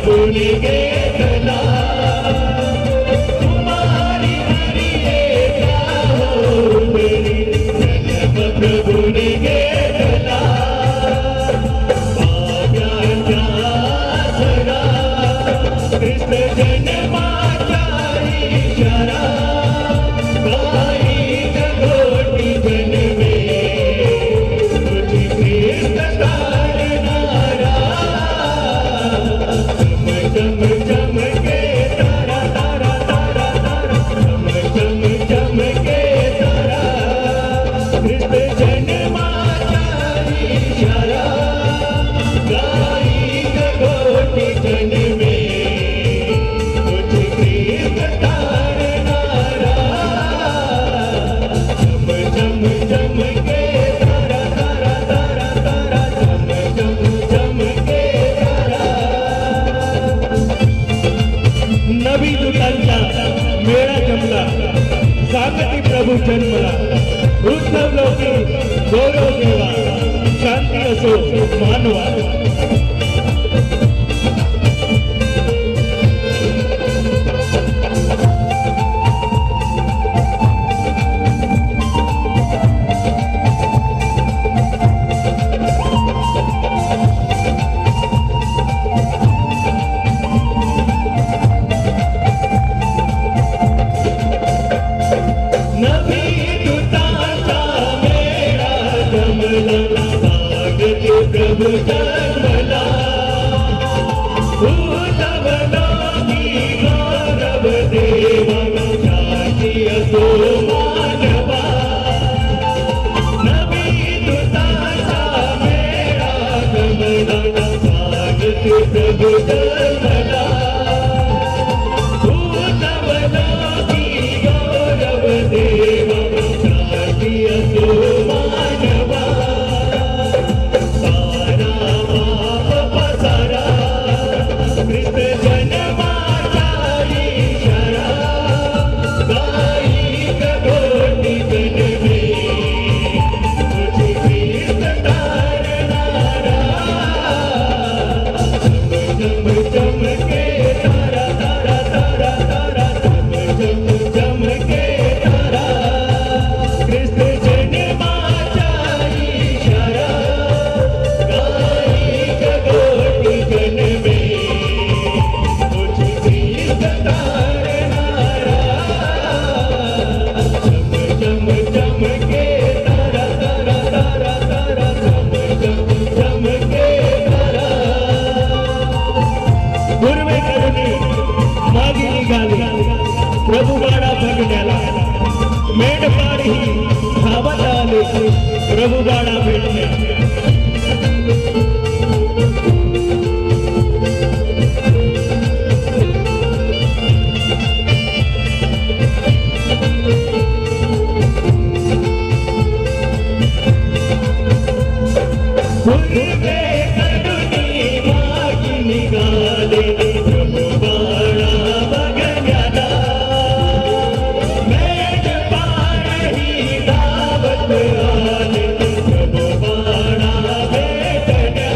प्रभुने घेतला तुम्हारी हरी एका उभरी जन्म प्रभुने घेतला पाप्यांचा आसरा ख्रिस्त जन्माचा इशारा काही जगोटी जन्मे तुझी ख्रिस्त तारणारा चम चम के तारा तारा तारा तारा चम चम के तारा ख्रिस्त जन्माचा इशारा काही जगोटी जन्मे तुझी ख्रिस्त तारणारा चम चम के तारा तारा तारा तारा चम चम के तारा नवी दूतांचा मेळा जमला सांगती प्रभू जन्मला उद्धवलो की गौरव देवा शांती असो मानवा नवी दूतांचा मेळा जमला स्वागती प्रभू जन्मला उद्धवलो की गौरव देवा शांती असो मानवा नवी दूतांचा मेळा जमला स्वागती प्रभू जन्मला उद्धवलो की गौरव देवा शांती असो मानवा सारा पाप पसारा ख्रिस्त जन्माचा इशारा काही जगोटी जन्मे तुझी ख्रिस्त तारणारा चम चम के तारा तारा तारा तारा चम चम के तारा ख्रिस्त जन्माचा इशारा काही जगोटी जन्मे तुझी ख्रिस्त तारणारा चम चम चम के तारा तारा तारा तारा चम चम के तारा गुरवे करुणी मागे निघाली प्रभू बाळा बघण्याला मेंढपाळ ही धावत आले प्रभू बाळा भेटल्या गुरवे करुणी मागे निघाले प्रभू बाळा बघण्याला मेंढपाळ ही धावत आले प्रभू बाळा भेटल्या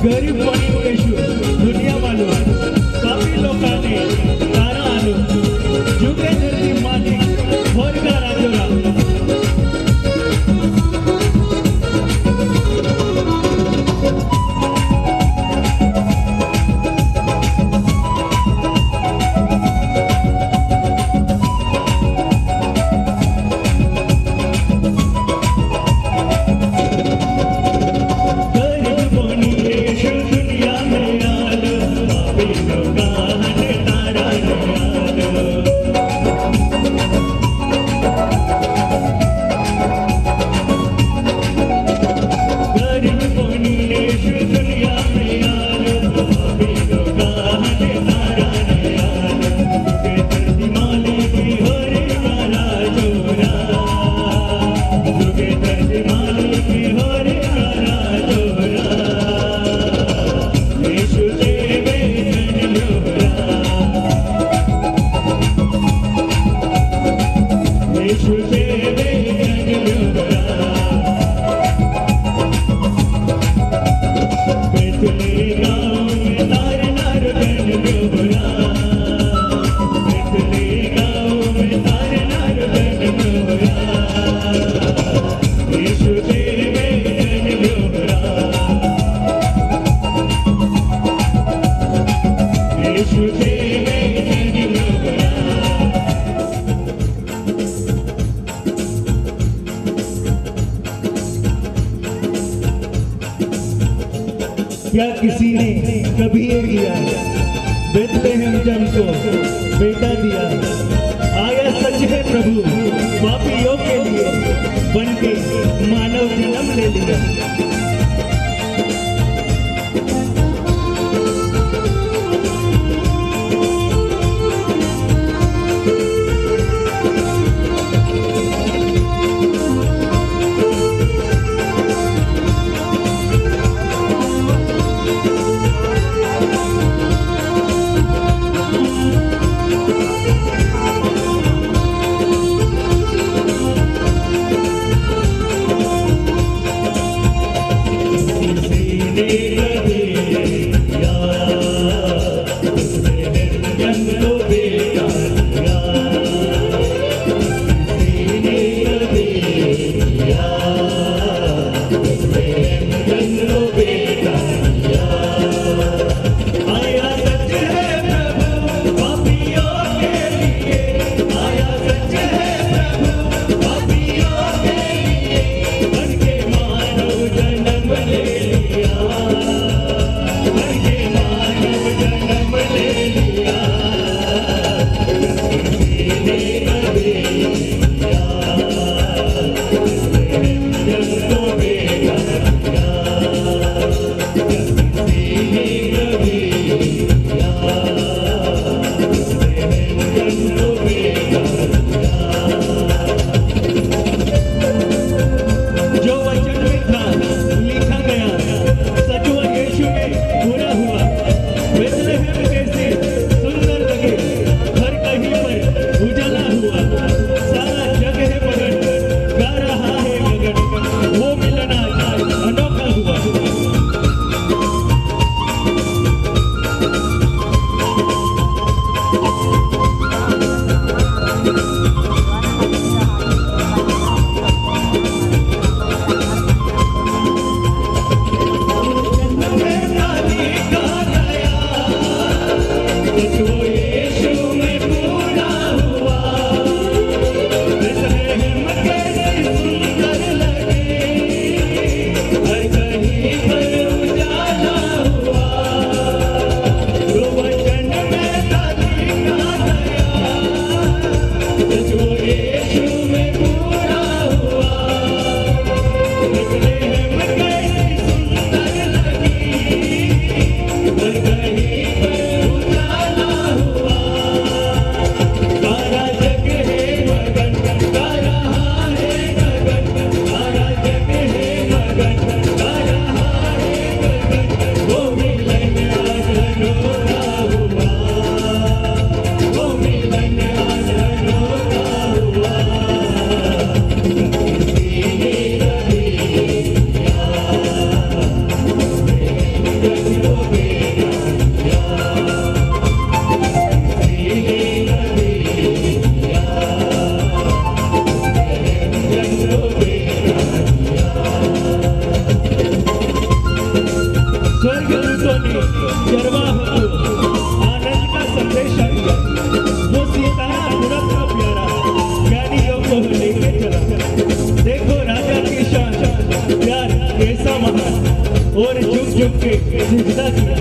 गरीब येशू दुनिया मालूम काफी लोकांनी तारा आलो जुगे धरती मालिक भोरगा राजोरा क्या किसी ने कभी ये किया बेथलेहम जन को बेटा दिया आया सच है प्रभु पापियों के लिए बन के मानव जन्म ले लिया और झुक झुक के सिजदा किया।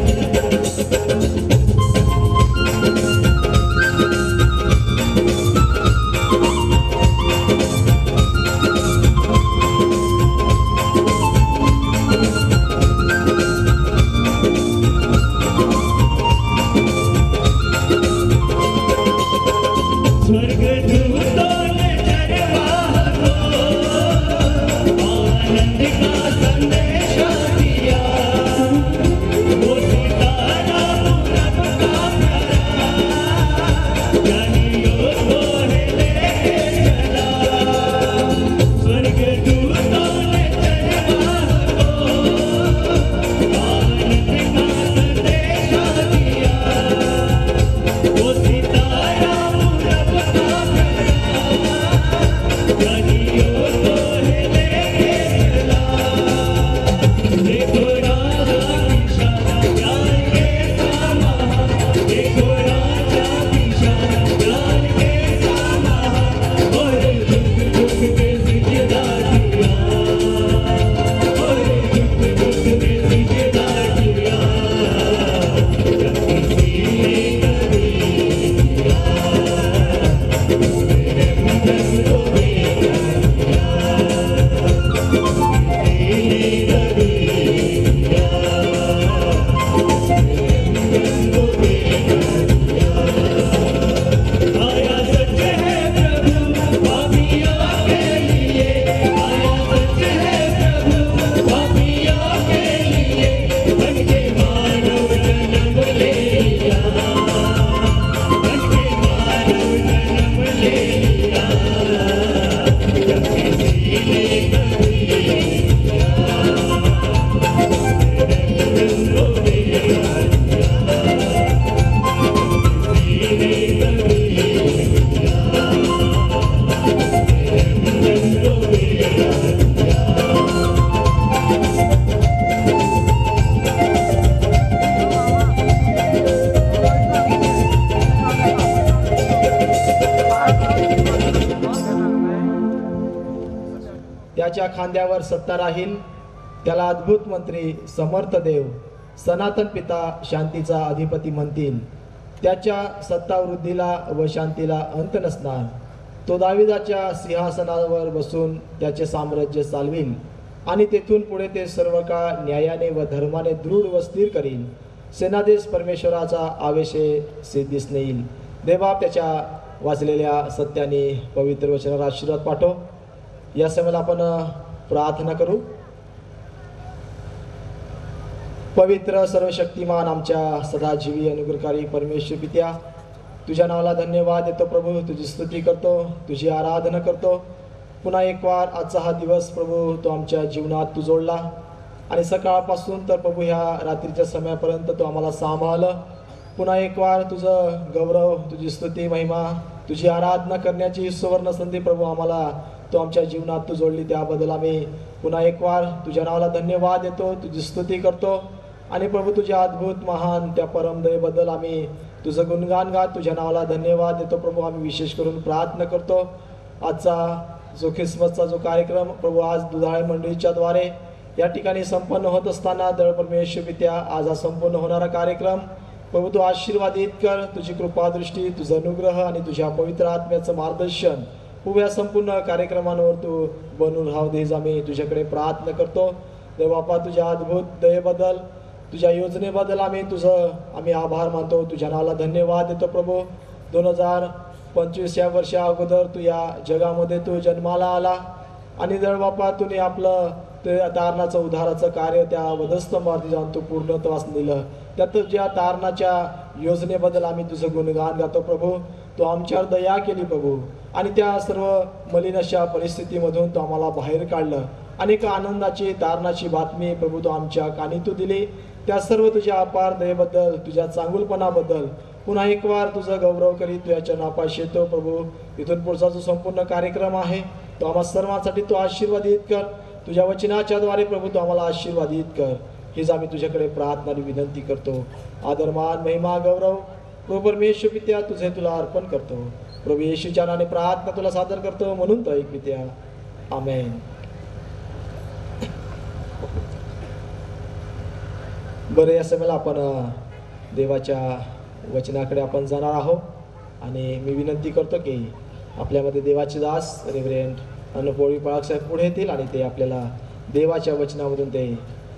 त्याच्या खांद्यावर सत्ता राहील, त्याला अद्भुत मंत्री, समर्थ देव, सनातन पिता, शांतीचा अधिपती म्हणतील. त्याच्या सत्तावृद्धीला व शांतीला अंत नसणार. तो दाविदाच्या सिंहासनावर बसून त्याचे साम्राज्य चालविल आणि तेथून पुढे ते सर्व काळ न्यायाने व धर्माने दृढ व स्थिर करील. सेनाधीश परमेश्वराचा आवेशे सिद्धीस नेईल. देवा, त्याच्या वाचलेल्या सत्याने पवित्र वचनाला आशीर्वाद पाठव. या समयाला आपण प्रार्थना करू. पवित्र सर्वशक्तिमान आमच्या सदाजीवी अनुग्रहकारी परमेश्वर पित्या, तुझ्या नावाला धन्यवाद देतो प्रभू. तुझी स्तुती करतो, तुझी आराधना करतो. पुन्हा एक वार आजचा हा दिवस प्रभू तो आमच्या जीवनात तू जोडला आणि सकाळपासून तर प्रभू ह्या रात्रीच्या समयापर्यंत तो आम्हाला सांभाळलं. पुन्हा एक वार तुझं गौरव, तुझी स्तुती, महिमा, तुझी आराधना करण्याची ही सुवर्ण संधी प्रभू आम्हाला तू आमच्या जीवनात तू जोडली, त्याबद्दल आम्ही पुन्हा एक वार तुझ्या नावाला धन्यवाद देतो, तुझी स्तुती करतो. आणि प्रभू तुझ्या अद्भुत महान त्या परमदयेबद्दल आम्ही तुझं गुणगान गात तुझ्या नावाला धन्यवाद देतो. प्रभू आम्ही विशेष करून प्रार्थना करतो आजचा जो ख्रिसमसचा जो कार्यक्रम प्रभू आज दुधाळे मंडळीच्या द्वारे या ठिकाणी संपन्न होत असताना दळ परमेश्वर पित्या आज हा संपूर्ण होणारा कार्यक्रम प्रभू तू आशीर्वादित कर. तुझी कृपादृष्टी, तुझा अनुग्रह आणि तुझ्या पवित्र आत्म्याचं मार्गदर्शन उभ्या संपूर्ण कार्यक्रमांवर तू बनून राहू देस आम्ही तुझ्याकडे प्रार्थना करतो. देवबापा तुझ्या अद्भुत दयेबद्दल, तुझ्या योजनेबद्दल आम्ही आभार मानतो, तुझ्या नावाला धन्यवाद देतो. प्रभू 2025 या वर्षा अगोदर तू या जगामध्ये तू जन्माला आला आणि देवबापा तुम्ही आपलं ते तारणाचं उद्धाराचं कार्य त्या वधस्तंभावरती जाऊन तू पूर्णत्वास नेलं. त्यात तुझ्या तारणाच्या योजनेबद्दल आम्ही तुझं गुणगान गातो. प्रभू तू आमच्यावर दया केली प्रभू आणि त्या सर्व मलिन अशा परिस्थितीमधून तू आम्हाला बाहेर काढलं. अनेक आनंदाची तारणाची बातमी प्रभू तू आमच्या कानी तू दिली. त्या सर्व तुझ्या अपार दयेबद्दल, तुझ्या चांगुलपणाबद्दल पुन्हा एक वार तुझा गौरव करीत तुझ्या नापाशी येतो. प्रभू इथून पुढचा जो संपूर्ण कार्यक्रम आहे तो आम्हा सर्वांसाठी तू आशीर्वादित कर. तुझ्या वचनाच्या द्वारे प्रभू तू आम्हाला आशीर्वादित कर. हीच आम्ही तुझ्याकडे प्रार्थना आणि विनंती करतो. आदरमान, महिमा, गौरव प्रभू परमेश्वर पित्या तुझे तुला अर्पण करतो. प्रभू येशूच्या नावाने प्रार्थना तुला सादर करतो म्हणून तो ऐक पित्या. आमेन. बरं, या समयाला आपण देवाच्या वचनाकडे आपण जाणार आहोत आणि मी विनंती करतो की आपल्यामध्ये देवाचे दास रेव्हरेंड अन्नपोळी पळाक साहेब पुढे येतील आणि ते आपल्याला देवाच्या वचनामधून ते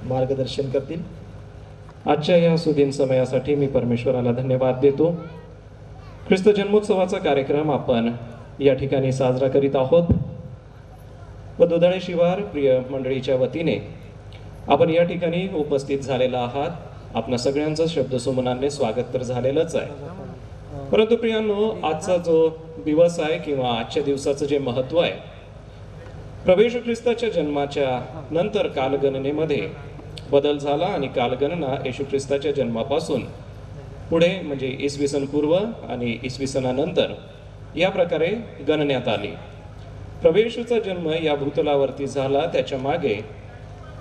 मार्गदर्शन करतील. आजच्या या सुदिन समयासाठी मी परमेश्वराला धन्यवाद देतो. ख्रिस्त जन्मोत्सवाचा कार्यक्रम आपण या ठिकाणी साजरा करीत आहोत व दुधाळे शिवार प्रिय मंडळीच्या वतीने आपण या ठिकाणी उपस्थित झालेला आहात. आपणा सगळ्यांचं शब्दसुमनाने स्वागत तर झालेलंच आहे, परंतु प्रियांनो आजचा जो दिवस आहे किंवा आजच्या दिवसाचं जे महत्त्व आहे, प्रभू येशू ख्रिस्ताच्या जन्माच्या नंतर कालगणनेमध्ये बदल झाला आणि कालगणना येशू ख्रिस्ताच्या जन्मापासून पुढे म्हणजे इसवी सन पूर्व आणि इसवी सनानंतर या प्रकारे गणण्यात आली. प्रभू येशूचा जन्म या भूतलावरती झाला, त्याच्या मागे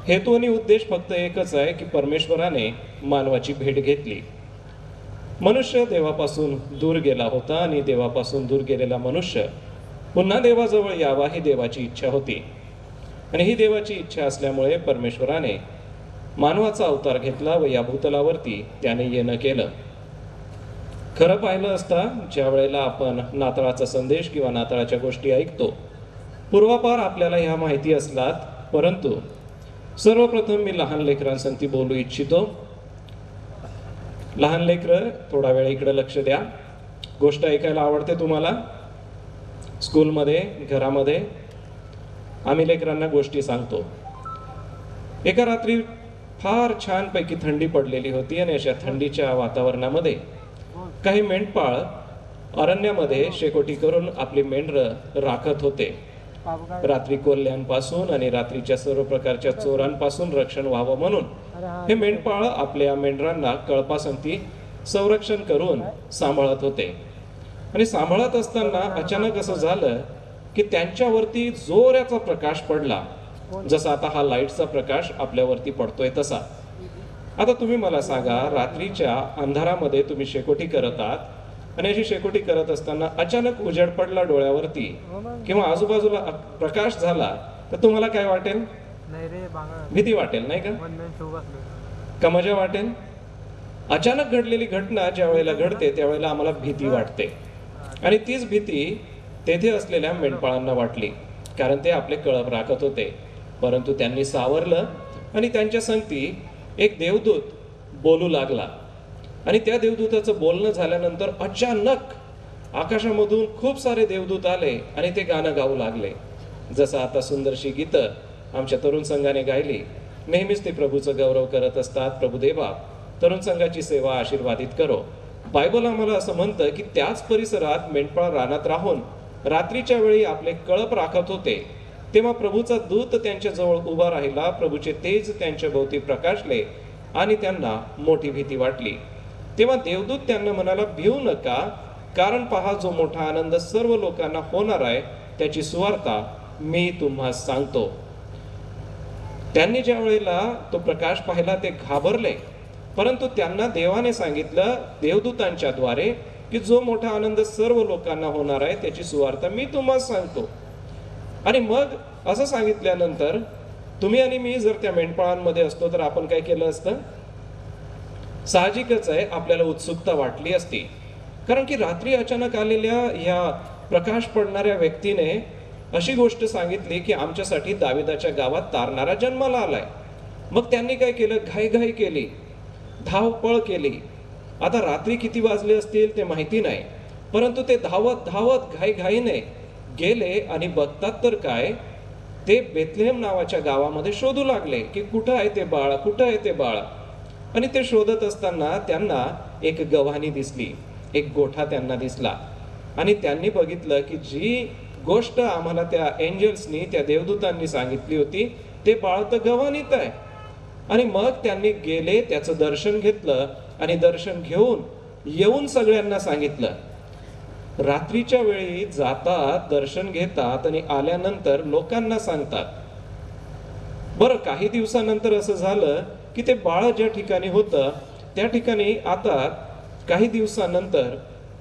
हेतू आणि उद्देश फक्त एकच आहे की परमेश्वराने मानवाची भेट घेतली. मनुष्य देवापासून दूर गेला होता आणि देवापासून दूर गेलेला मनुष्य पुन्हा देवाजवळ यावा ही देवाची इच्छा होती आणि ही देवाची इच्छा असल्यामुळे परमेश्वराने मानवाचा अवतार घेतला व या भूतलावरती त्याने येणं केलं. खरं पाहिलं असता ज्या वेळेला आपण नाताळाचा संदेश किंवा नाताळाच्या गोष्टी ऐकतो, पूर्वापार आपल्याला ह्या माहिती असतात, परंतु सर्वप्रथम मी लहान लेकरांसंगती बोलू इच्छितो. लहान लेकरं थोडा वेळ इकडे लक्ष द्या. गोष्ट ऐकायला आवडते तुम्हाला? स्कूलमध्ये, घरामध्ये आम्ही लेकरांना गोष्टी सांगतो. एका रात्री फार छानपैकी थंडी पडलेली होती आणि अशा थंडीच्या वातावरणामध्ये काही मेंढपाळ अरण्यामध्ये शेकोटी करून आपली मेंढरं राखत होते. रात्री कोल्ह्यांपासून आणि रात्रीच्या सर्व प्रकारच्या चोरांपासून रक्षण व्हावं म्हणून हे मेंढपाळ आपल्या मेंढरांना कळपासंगती संरक्षण करून सांभाळत होते. आणि सांभाळत असताना अचानक असं झालं की त्यांच्यावरती जोराचा प्रकाश पडला, जसा आता हा लाईटचा प्रकाश आपल्यावरती पडतोय तसा. आता तुम्ही मला सांगा, रात्रीच्या अंधारामध्ये तुम्ही शेकोटी करत आहात आणि अशी शेकोटी करत असताना अचानक उजेड पडला डोळ्यावरती किंवा आजूबाजूला प्रकाश झाला तर तुम्हाला काय वाटेल? भीती वाटेल, नाही का मजा वाटेल? अचानक घडलेली घटना ज्या वेळेला घडते त्यावेळेला आम्हाला भीती वाटते आणि तीच भीती तेथे असलेल्या मेंढपाळांना वाटली, कारण ते आपले कळप राखत होते. परंतु त्यांनी सावरलं आणि त्यांच्या संगती एक देवदूत बोलू लागला आणि त्या देवदूताचं बोलणं झाल्यानंतर अचानक आकाशामधून खूप सारे देवदूत आले आणि ते गाणं गाऊ लागले. जसं आता सुंदरशी गीतं आमच्या तरुण संघाने गायली. नेहमीच ते प्रभूचं गौरव करत असतात. प्रभुदेवा तरुण संघाची सेवा आशीर्वादित करो. बायबल आम्हाला असं म्हणतं की त्याच परिसरात मेंढपाळ रानात राहून रात्रीच्या वेळी आपले कळप राखत होते, तेव्हा प्रभूचा दूत त्यांच्या जवळ उभा राहिला. प्रभूचे तेज त्यांच्या भोवती प्रकाशले आणि त्यांना मोठी भीती वाटली. तेव्हा देवदूत त्यांना म्हणाला, भिवू नका, कारण पहा जो मोठा आनंद सर्व लोकांना होणार आहे त्याची सुवार्ता मी तुम्हास सांगतो. त्यांनी ज्या वेळेला तो प्रकाश पाहिला ते घाबरले, परंतु त्यांना देवाने सांगितलं देवदूतांच्या द्वारे की जो मोठा आनंद सर्व लोकांना होणार आहे त्याची सुवार्ता मी तुम्हाला सांगतो. आणि मग असं सांगितल्यानंतर तुम्ही आणि मी जर त्या मेंढपाळांमध्ये असतो तर आपण काय केलं असतं? साहजिकच आहे, आपल्याला उत्सुकता वाटली असती, कारण की रात्री अचानक आलेल्या ह्या प्रकाश पडणाऱ्या व्यक्तीने अशी गोष्ट सांगितली की आमच्यासाठी दाविदाच्या गावात तारणारा जन्माला आलाय. मग त्यांनी काय केलं? घाईघाई केली, धावपळ केली. आता रात्री किती वाजले असतील ते माहिती नाही, परंतु ते धावत धावत घाईघाईने गेले आणि बघतात तर काय, ते बेथलेहेम नावाच्या गावामध्ये शोधू लागले की कुठं आहे ते बाळ, कुठं आहे ते बाळ. आणि ते शोधत असताना त्यांना एक गव्हाणी दिसली, एक गोठा त्यांना दिसला. आणि त्यांनी बघितलं की जी गोष्ट आम्हाला त्या एंजल्सनी, त्या देवदूतांनी सांगितली होती, ते बाळ तर गव्हाणीत आहे. आणि मग त्यांनी गेले, त्याचं दर्शन घेतलं आणि दर्शन घेऊन येऊन सगळ्यांना सांगितलं. रात्रीच्या वेळी जातात, दर्शन घेतात आणि आल्यानंतर लोकांना सांगतात. बरं, काही दिवसानंतर असं झालं की ते बाळ ज्या ठिकाणी होतं त्या ठिकाणी आता काही दिवसानंतर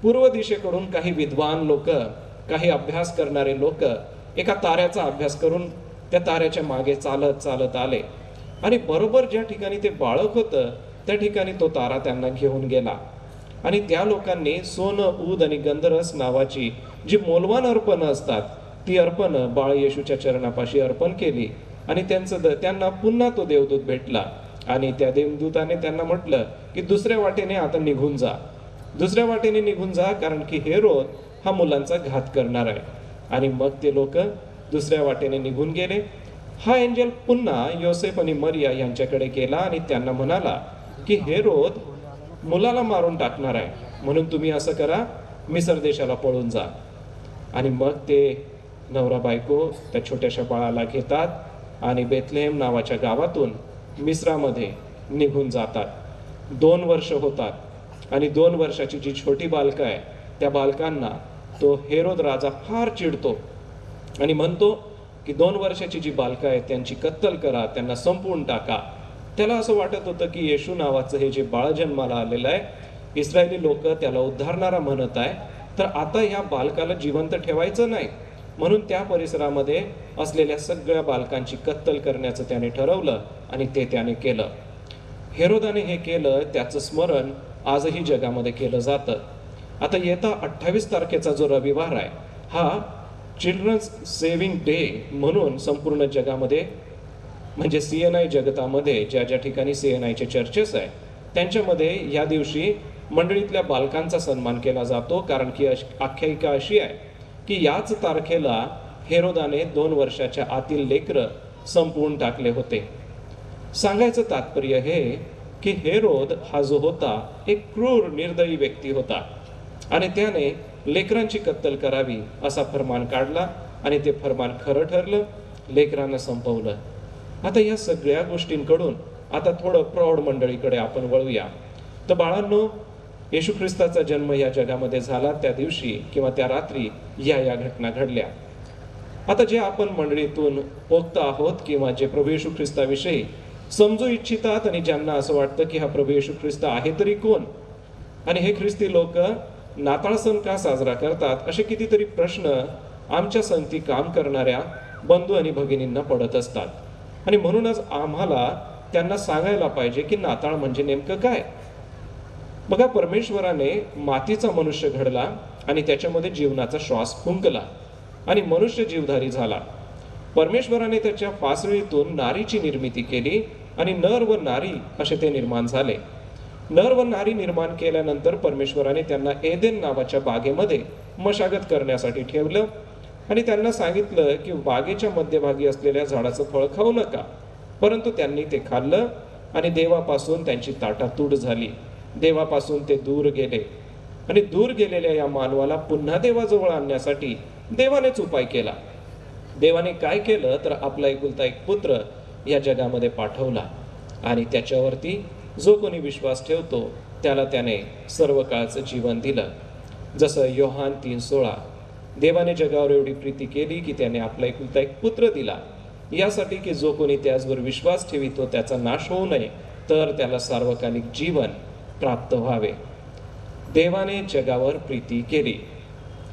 पूर्व दिशेकडून काही विद्वान लोक, काही अभ्यास करणारे लोक एका ताऱ्याचा अभ्यास करून त्या ताऱ्याच्या मागे चालत चालत आले आणि बरोबर ज्या ठिकाणी ते बाळक होतं त्या ठिकाणी तो तारा त्यांना घेऊन गेला. आणि त्या लोकांनी सोनं, ऊद आणि गंधरस नावाची जी मौल्यवान अर्पणं असतात ती अर्पणं बाळ येशूच्या चरणापाशी अर्पण केली. आणि त्यांना पुन्हा तो देवदूत भेटला आणि त्या देवदूताने त्यांना म्हटलं की दुसऱ्या वाटेने आता निघून जा, दुसऱ्या वाटेने निघून जा, कारण की हेरोद हा मुलांचा घात करणार आहे. आणि मग ते लोक दुसऱ्या वाटेने निघून गेले. हा एंजल पुन्हा योसेफ आणि मरिया यांच्याकडे गेला आणि त्यांना म्हणाला की हेरोद मुलाला मारून टाकणार आहे, म्हणून तुम्ही असं करा, मिसर देशाला पळून जा. आणि मग ते नवरा बायको त्या छोट्याशा बाळाला घेतात आणि बेथलेहेम नावाच्या गावातून मिस्रामध्ये निघून जातात. 2 वर्ष होतात आणि 2 वर्षाची जी छोटी बालकं आहे त्या बालकांना तो हेरोद राजा फार चिडतो आणि म्हणतो की 2 वर्षाची जी बालकं आहेत त्यांची कत्तल करा, त्यांना संपवून टाका. त्याला असं वाटत होतं की येशू नावाचं हे जे बाळ जन्माला आलेलं आहे, इस्रायली लोक त्याला उद्धारणारा म्हणत आहे, तर आता ह्या बालकाला जिवंत ठेवायचं नाही, म्हणून त्या परिसरामध्ये असलेल्या सगळ्या बालकांची कत्तल करण्याचं त्याने ठरवलं आणि ते त्याने केलं. हेरोदाने हे केलं त्याचं स्मरण आजही जगामध्ये केलं जातं. आता येता 28 तारखेचा जो रविवार आहे हा चिल्ड्रन्स सेव्हिंग डे म्हणून संपूर्ण जगामध्ये, म्हणजे CNI जगतामध्ये ज्या ज्या ठिकाणी CNIचे चर्चेस आहे त्यांच्यामध्ये या दिवशी मंडळीतल्या बालकांचा सन्मान केला जातो. कारण की आख्यायिका अशी आहे की याच तारखेला हेरोदाने 2 वर्षाच्या आतील लेकरं संपवून टाकले होते. सांगायचं तात्पर्य हे की हेरोद हा जो होता एक क्रूर निर्दयी व्यक्ती होता आणि त्याने लेकरांची कत्तल करावी असा फरमान काढला आणि ते फरमान खरं ठरलं, लेकरांना संपवलं. आता या सगळ्या गोष्टींकडून आता थोडं प्रौढ मंडळीकडे आपण वळूया. तर बाळांनो, येशू ख्रिस्ताचा जन्म या जगामध्ये झाला त्या दिवशी किंवा त्या रात्री या घटना घडल्या. आता जे आपण मंडळीतून पोक्त आहोत किंवा जे प्रभू येशू ख्रिस्ताविषयी समजू इच्छितात आणि ज्यांना असं वाटतं की हा प्रभू येशू ख्रिस्त आहे तरी कोण आणि हे ख्रिस्ती लोक नाताळ सण का साजरा करतात, असे कितीतरी प्रश्न आमच्या संगती काम करणाऱ्या बंधू आणि भगिनींना पडत असतात. आणि म्हणूनच आम्हाला त्यांना सांगायला पाहिजे की नाताळ म्हणजे नेमकं काय. बघा, परमेश्वराने मातीचा मनुष्य घडला आणि त्याच्यामध्ये जीवनाचा श्वास फुंकला आणि मनुष्य जीवधारी झाला. परमेश्वराने त्याच्या फासळीतून नारीची निर्मिती केली आणि नर व नारी असे ते निर्माण झाले. नर व नारी निर्माण केल्यानंतर परमेश्वराने त्यांना एदेन नावाच्या बागेमध्ये मशागत करण्यासाठी ठेवलं आणि त्यांना सांगितलं की बागेच्या मध्यभागी असलेल्या झाडाचं फळ खाऊ नका. परंतु त्यांनी ते खाल्लं आणि देवापासून त्यांची ताटातूट झाली. देवापासून ते दूर गेले आणि दूर गेलेल्या या मानवाला पुन्हा देवाजवळ आणण्यासाठी देवानेच उपाय केला. देवाने काय केलं तर आपला एकुलता एक पुत्र या जगामध्ये पाठवला आणि त्याच्यावरती जो कोणी विश्वास ठेवतो त्याला त्याने सर्व काळचं जीवन दिलं. जसं योहान 3:16, देवाने जगावर एवढी प्रीती केली की त्याने आपला एकुलता एक पुत्र दिला, यासाठी की जो कोणी त्याचवर विश्वास ठेवितो त्याचा नाश होऊ नये, तर त्याला सार्वकालिक जीवन प्राप्त व्हावे. देवाने जगावर प्रीती केली,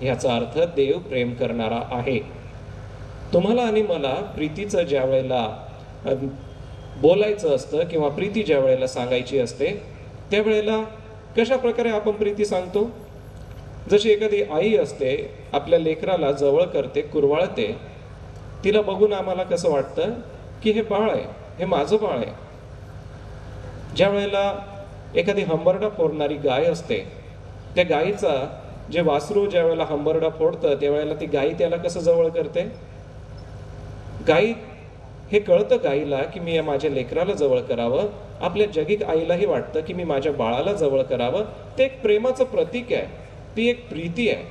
याचा अर्थ देव प्रेम करणारा आहे. तुम्हाला आणि मला प्रीतीचं ज्या वेळेला बोलायचं असतं किंवा प्रीती ज्या वेळेला सांगायची असते, त्यावेळेला कशा प्रकारे आपण प्रीती सांगतो? जशी एखादी आई असते, आपल्या लेकराला जवळ करते, कुरवाळते, तिला बघून आम्हाला कसं वाटतं की हे बाळ आहे, हे माझं बाळ आहे. ज्या वेळेला एखादी हंबरडा फोडणारी गाय असते, त्या गायीचा जे वासरू ज्या वेळेला हंबरडा फोडतं त्यावेळेला ती गाय त्याला कसं जवळ करते? गाई हे कळतं गाईला की मी माझ्या लेकराला जवळ करावं, आपल्या जगिक आईलाही वाटतं की मी माझ्या बाळाला जवळ करावं. ते एक प्रेमाचं प्रतीक आहे, ती एक प्रीती आहे.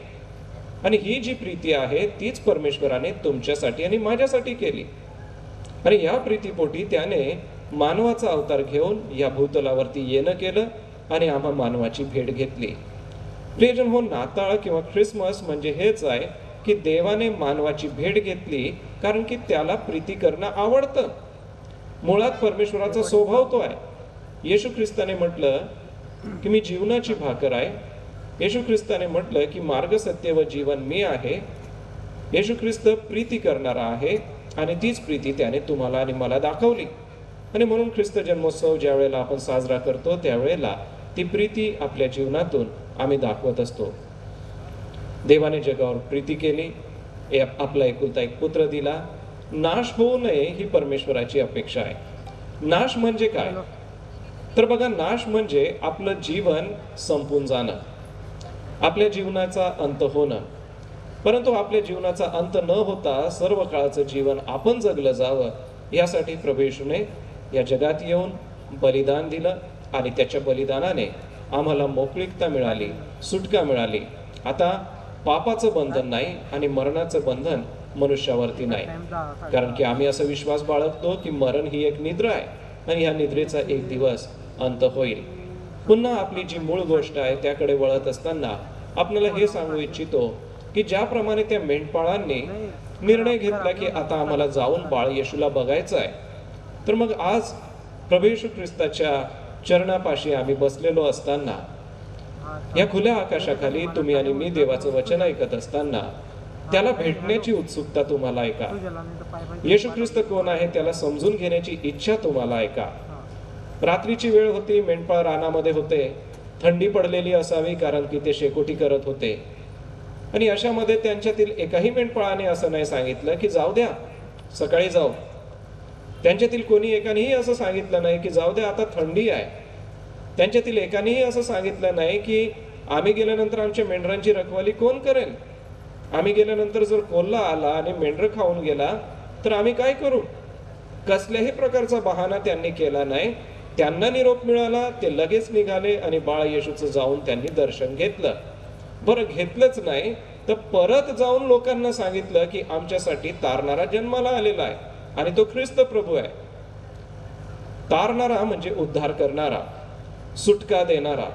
आणि ही जी प्रीती आहे तीच परमेश्वराने तुमच्यासाठी आणि माझ्यासाठी केली. आणि या प्रीतीपोटी त्याने मानवाचा अवतार घेऊन या भूतलावरती येणं केलं आणि आम्हा मानवाची भेट घेतली. प्रियजन हो, नाताळ किंवा ख्रिसमस म्हणजे हेच आहे की देवाने मानवाची भेट घेतली, कारण की त्याला प्रीती करणं आवडतं. मुळात परमेश्वराचा स्वभाव तो आहे. येशू ख्रिस्ताने म्हटलं की मी जीवनाची भाकर आहे. येशू ख्रिस्ताने म्हटलं की मार्ग, सत्य व जीवन मी आहे. येशू ख्रिस्त प्रीती करणारा आहे आणि तीच प्रीती त्याने तुम्हाला आणि मला दाखवली. आणि म्हणून ख्रिस्त जन्मोत्सव ज्या वेळेला आपण साजरा करतो त्यावेळेला ती प्रीती आपल्या जीवनातून आम्ही दाखवत असतो. देवाने जगावर प्रीती केली, आपला एकुलता एक पुत्र दिला. नाश होऊ नये ही परमेश्वराची अपेक्षा आहे. नाश म्हणजे काय? तर बघा, नाश म्हणजे आपलं जीवन संपून जाणं, आपल्या जीवनाचा अंत होणं. परंतु आपल्या जीवनाचा अंत न होता सर्व काळाचं जीवन आपण जगलं जावं, यासाठी प्रभू येशूने या जगात येऊन बलिदान दिलं आणि त्याच्या बलिदानाने आम्हाला मोकळीकता मिळाली, सुटका मिळाली. आता पापाचं बंधन नाही आणि मरणाचं बंधन मनुष्यावरती नाही, कारण की आम्ही असा विश्वास बाळगतो की मरण ही एक निद्रा आहे आणि ह्या निद्रेचा एक दिवस अंत होईल. पुन्हा आपली जी मूळ गोष्ट आहे त्याकडे वळत असताना आपल्याला हे सांगू इच्छितो की ज्याप्रमाणे त्या मेंढपाळांनी निर्णय घेतला की आता आम्हाला जाऊन बाळ येशूला बघायचं आहे, तर मग आज प्रभू येशू ख्रिस्ताच्या चरणापाशी आम्ही बसलेलो असताना, या खुल्या आकाशाखाली तुम्ही आणि मी देवाचं वचन ऐकत असताना त्याला भेटण्याची उत्सुकता तुम्हाला आहे का? येशू ख्रिस्त कोण आहे त्याला समजून घेण्याची इच्छा तुम्हाला आहे का? रात्रीची वेळ होती, मेंढपाळ रानामध्ये होते, थंडी पडलेली असावी कारण की ते शेकोटी करत होते. आणि अशामध्ये त्यांच्यातील एकाही मेंढपाळाने असं नाही सांगितलं की जाऊ द्या सकाळी जाऊ. त्यांच्यातील कोणी एकानेही असं सांगितलं नाही की जाऊ द्या आता थंडी आहे. त्यांच्यातील एकानेही असं सांगितलं नाही की आम्ही गेल्यानंतर आमच्या मेंढरांची रखवाली कोण करेल? आम्ही गेल्यानंतर जर कोल्हा आला आणि मेंढर खाऊन गेला तर आम्ही काय करू? कसल्याही प्रकारचा बहाणा त्यांनी केला नाही. त्यांना निरोप मिळाला, ते लगेच निघाले आणि बाळ येशूचं जाऊन त्यांनी दर्शन घेतलं. बरं, घेतलंच नाही तर परत जाऊन लोकांना सांगितलं की आमच्यासाठी तारणारा जन्माला आलेला आहे आणि तो ख्रिस्त प्रभू आहे. तारणारा म्हणजे उद्धार करणारा, सुटका देणारा,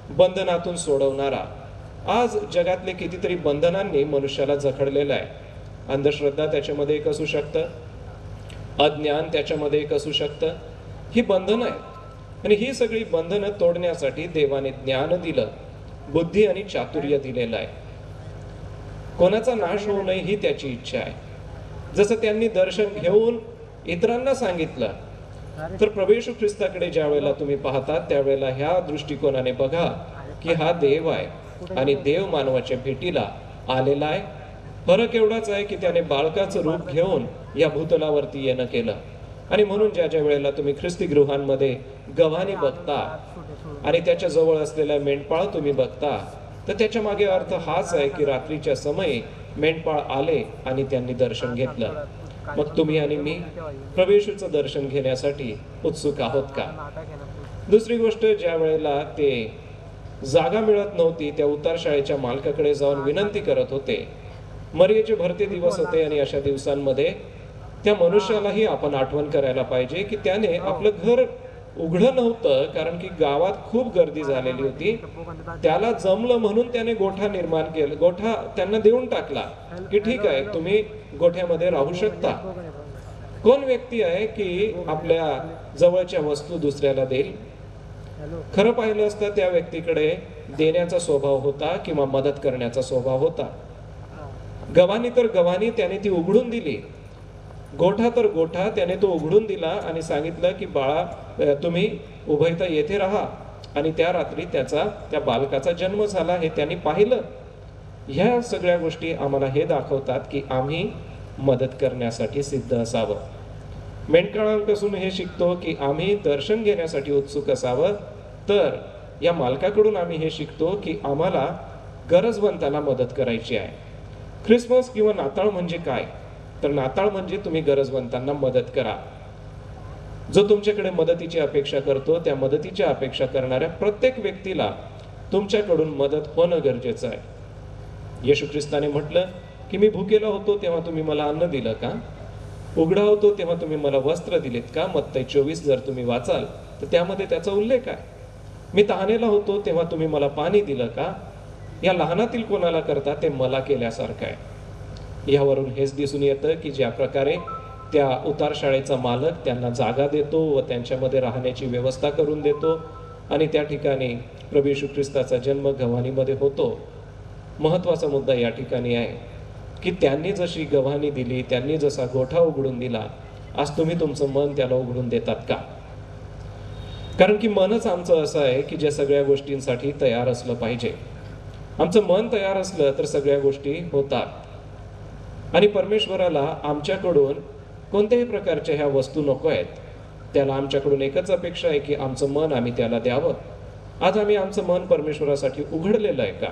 बंधनातून सोडवणारा. आज जगातले कितीतरी बंधनांनी मनुष्याला जखडलेलं आहे. अंधश्रद्धा त्याच्यामध्ये एक असू शकतं, अज्ञान त्याच्यामध्ये एक असू शकतं. ही बंधनं आहेत आणि ही सगळी बंधनं तोडण्यासाठी देवाने ज्ञान दिलं, बुद्धी आणि चातुर्य दिलेलं आहे. कोणाचा नाश होऊ नये ही त्याची इच्छा आहे. जसं त्यांनी दर्शन घेऊन इतरांना सांगितलं, तर प्रभू येशू ख्रिस्ताकडे ज्या वेळेला तुम्ही पाहता त्यावेळेला ह्या दृष्टिकोनाने बघा की हा देव आहे आणि देव मानवाच्या भेटीला आलेला आहे. फरक एवढाच आहे की त्याने बाळकाचं रूप घेऊन या भूतलावरती येणं केलं. आणि म्हणून ज्या ज्या वेळेला तुम्ही ख्रिस्ती गृहांमध्ये गव्हाणी बघता आणि त्याच्या जवळ असलेला मेंढपाळ तुम्ही बघता, तर त्याच्या मागे अर्थ हाच आहे की रात्रीच्या समयी मेंढपाळ आले आणि त्यांनी दर्शन घेतलं. मग तुम्ही आणि मी प्रभू येशूचं दर्शन घेण्यासाठी उत्सुक आहोत का? दुसरी गोष्ट, ज्या वेळेला ते जागा मिळत नव्हती त्या उतार शाळेच्या मालकाकडे जाऊन विनंती करत होते. मरियेचे भरते दिवस होते आणि अशा दिवसांमध्ये त्या मनुष्यालाही आपण आठवण करायला पाहिजे की त्याने आपलं घर उघडं नव्हतं, कारण की गावात खूप गर्दी झालेली होती. त्याला जमलं म्हणून त्याने गोठा निर्माण केला, गोठा त्यांना देऊन टाकला की ठीक आहे, तुम्ही गोठ्यामध्ये राहू शकता. कोण व्यक्ती आहे की आपल्या जवळच्या वस्तू दुसऱ्याला देईल? खरं पाहिलं असतं त्या व्यक्तीकडे देण्याचा स्वभाव होता किंवा मदत करण्याचा स्वभाव होता. गव्हाणी तर गव्हाणी त्याने ती उघडून दिली, गोठा तर गोठा त्याने तो उघडून दिला आणि सांगितलं की बाळा, तुम्ही उभयता येथे राहा. आणि त्या रात्री त्या बालकाचा जन्म झाला हे त्यांनी पाहिलं. ह्या सगळ्या गोष्टी आम्हाला हे दाखवतात की आम्ही मदत करण्यासाठी सिद्ध असावं. मेंढपाळांपासून हे शिकतो की आम्ही दर्शन घेण्यासाठी उत्सुक असावं. तर या मालकाकडून आम्ही हे शिकतो की आम्हाला गरजवंताला मदत करायची आहे. ख्रिसमस किंवा नाताळ म्हणजे काय? तर नाताळ म्हणजे तुम्ही गरजवंतांना मदत करा. जो तुमच्याकडे मदतीची अपेक्षा करतो, त्या मदतीची अपेक्षा करणाऱ्या प्रत्येक व्यक्तीला तुमच्याकडून मदत होणं गरजेचं आहे. येशू ख्रिस्ताने म्हटलं की मी भुकेला होतो तेव्हा तुम्ही मला अन्न दिलं का? उघडा होतो तेव्हा तुम्ही मला वस्त्र दिलेत का? मत्ती 24 जर तुम्ही वाचाल तर त्यामध्ये त्याचा उल्लेख आहे. मी तहानेला होतो तेव्हा तुम्ही मला पाणी दिलं का? या लहानातील कोणाला करता ते मला केल्यासारखं आहे. यावरून हेच दिसून येतं की ज्या प्रकारे त्या उतार शाळेचा मालक त्यांना जागा देतो व त्यांच्यामध्ये राहण्याची व्यवस्था करून देतो आणि त्या ठिकाणी प्रभू येशू ख्रिस्ताचा जन्म गव्हाणीमध्ये होतो. महत्वाचा मुद्दा या ठिकाणी आहे की त्यांनी जशी गव्हाणी दिली, त्यांनी जसा गोठा उघडून दिला, आज तुम्ही तुमचं मन त्याला उघडून देतात का? कारण की मनच आमचं असं आहे की ज्या सगळ्या गोष्टींसाठी तयार असलं पाहिजे. आमचं मन तयार असलं तर सगळ्या गोष्टी होतात. आणि परमेश्वराला आमच्याकडून कोणत्याही प्रकारच्या ह्या वस्तू नको आहेत. त्याला आमच्याकडून एकच अपेक्षा आहे की आमचं मन आम्ही त्याला द्यावं. आज आम्ही आमचं मन परमेश्वरासाठी उघडलेलं आहे का?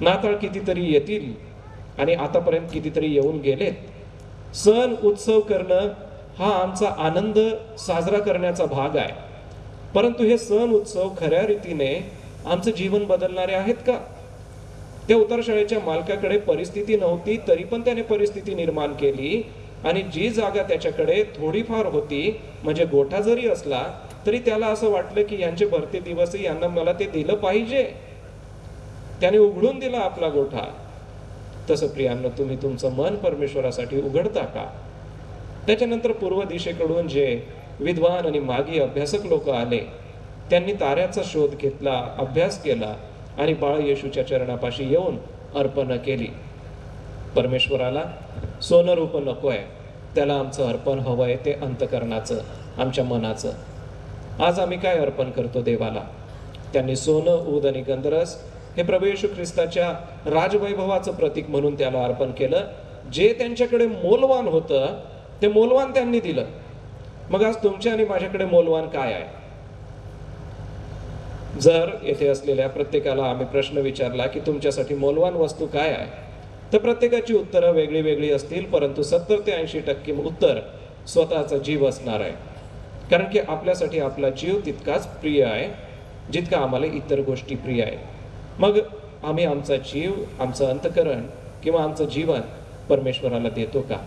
नाताळ कितीतरी येतील आणि आतापर्यंत कितीतरी येऊन गेलेत. सण उत्सव करणं हा आमचा आनंद साजरा करण्याचा भाग आहे, परंतु हे सण उत्सव खऱ्या रीतीने आमचं जीवन बदलणारे आहेत का? त्या उतार शाळेच्या मालकाकडे परिस्थिती नव्हती, तरी पण त्याने परिस्थिती निर्माण केली आणि जी जागा त्याच्याकडे थोडीफार होती, म्हणजे गोठा जरी असला तरी त्याला असं वाटलं की यांचे भरते दिवस यांना मला ते दिलं पाहिजे. त्याने उघडून दिला आपला गोठा. तसं प्रियांनो, तुम्ही तुमचं मन परमेश्वरासाठी उघडता का? त्याच्यानंतर पूर्व दिशेकडून जे विद्वान आणि मागी अभ्यासक लोक आले, त्यांनी ताऱ्याचा शोध घेतला, अभ्यास केला आणि बाळ येशूच्या चरणापाशी येऊन अर्पण केली. परमेश्वराला सोनं रूप नको आहे, त्याला आमचं अर्पण हवं आहे ते अंतकरणाचं, आमच्या मनाचं. आज आम्ही काय अर्पण करतो देवाला? त्यांनी सोनं, ऊद आणि गंधरस हे प्रभू येशू ख्रिस्ताच्या राजवैभवाचं प्रतीक म्हणून त्याला अर्पण केलं. जे त्यांच्याकडे मोलवान होतं ते मोलवान त्यांनी दिलं. मग आज तुमच्या आणि माझ्याकडे मोलवान काय आहे? जर येथे असलेल्या प्रत्येकाला आम्ही प्रश्न विचारला की तुमच्यासाठी मोलवान वस्तू काय आहे, तर प्रत्येकाची उत्तरं वेगळी वेगळी असतील, परंतु 70 ते 80% उत्तर स्वतःचा जीव असणार आहे. कारण की आपल्यासाठी आपला जीव तितकाच प्रिय आहे जितका आम्हाला इतर गोष्टी प्रिय आहे. मग आम्ही आमचा जीव, आमचं अंतकरण किंवा आमचं जीवन परमेश्वराला देतो का?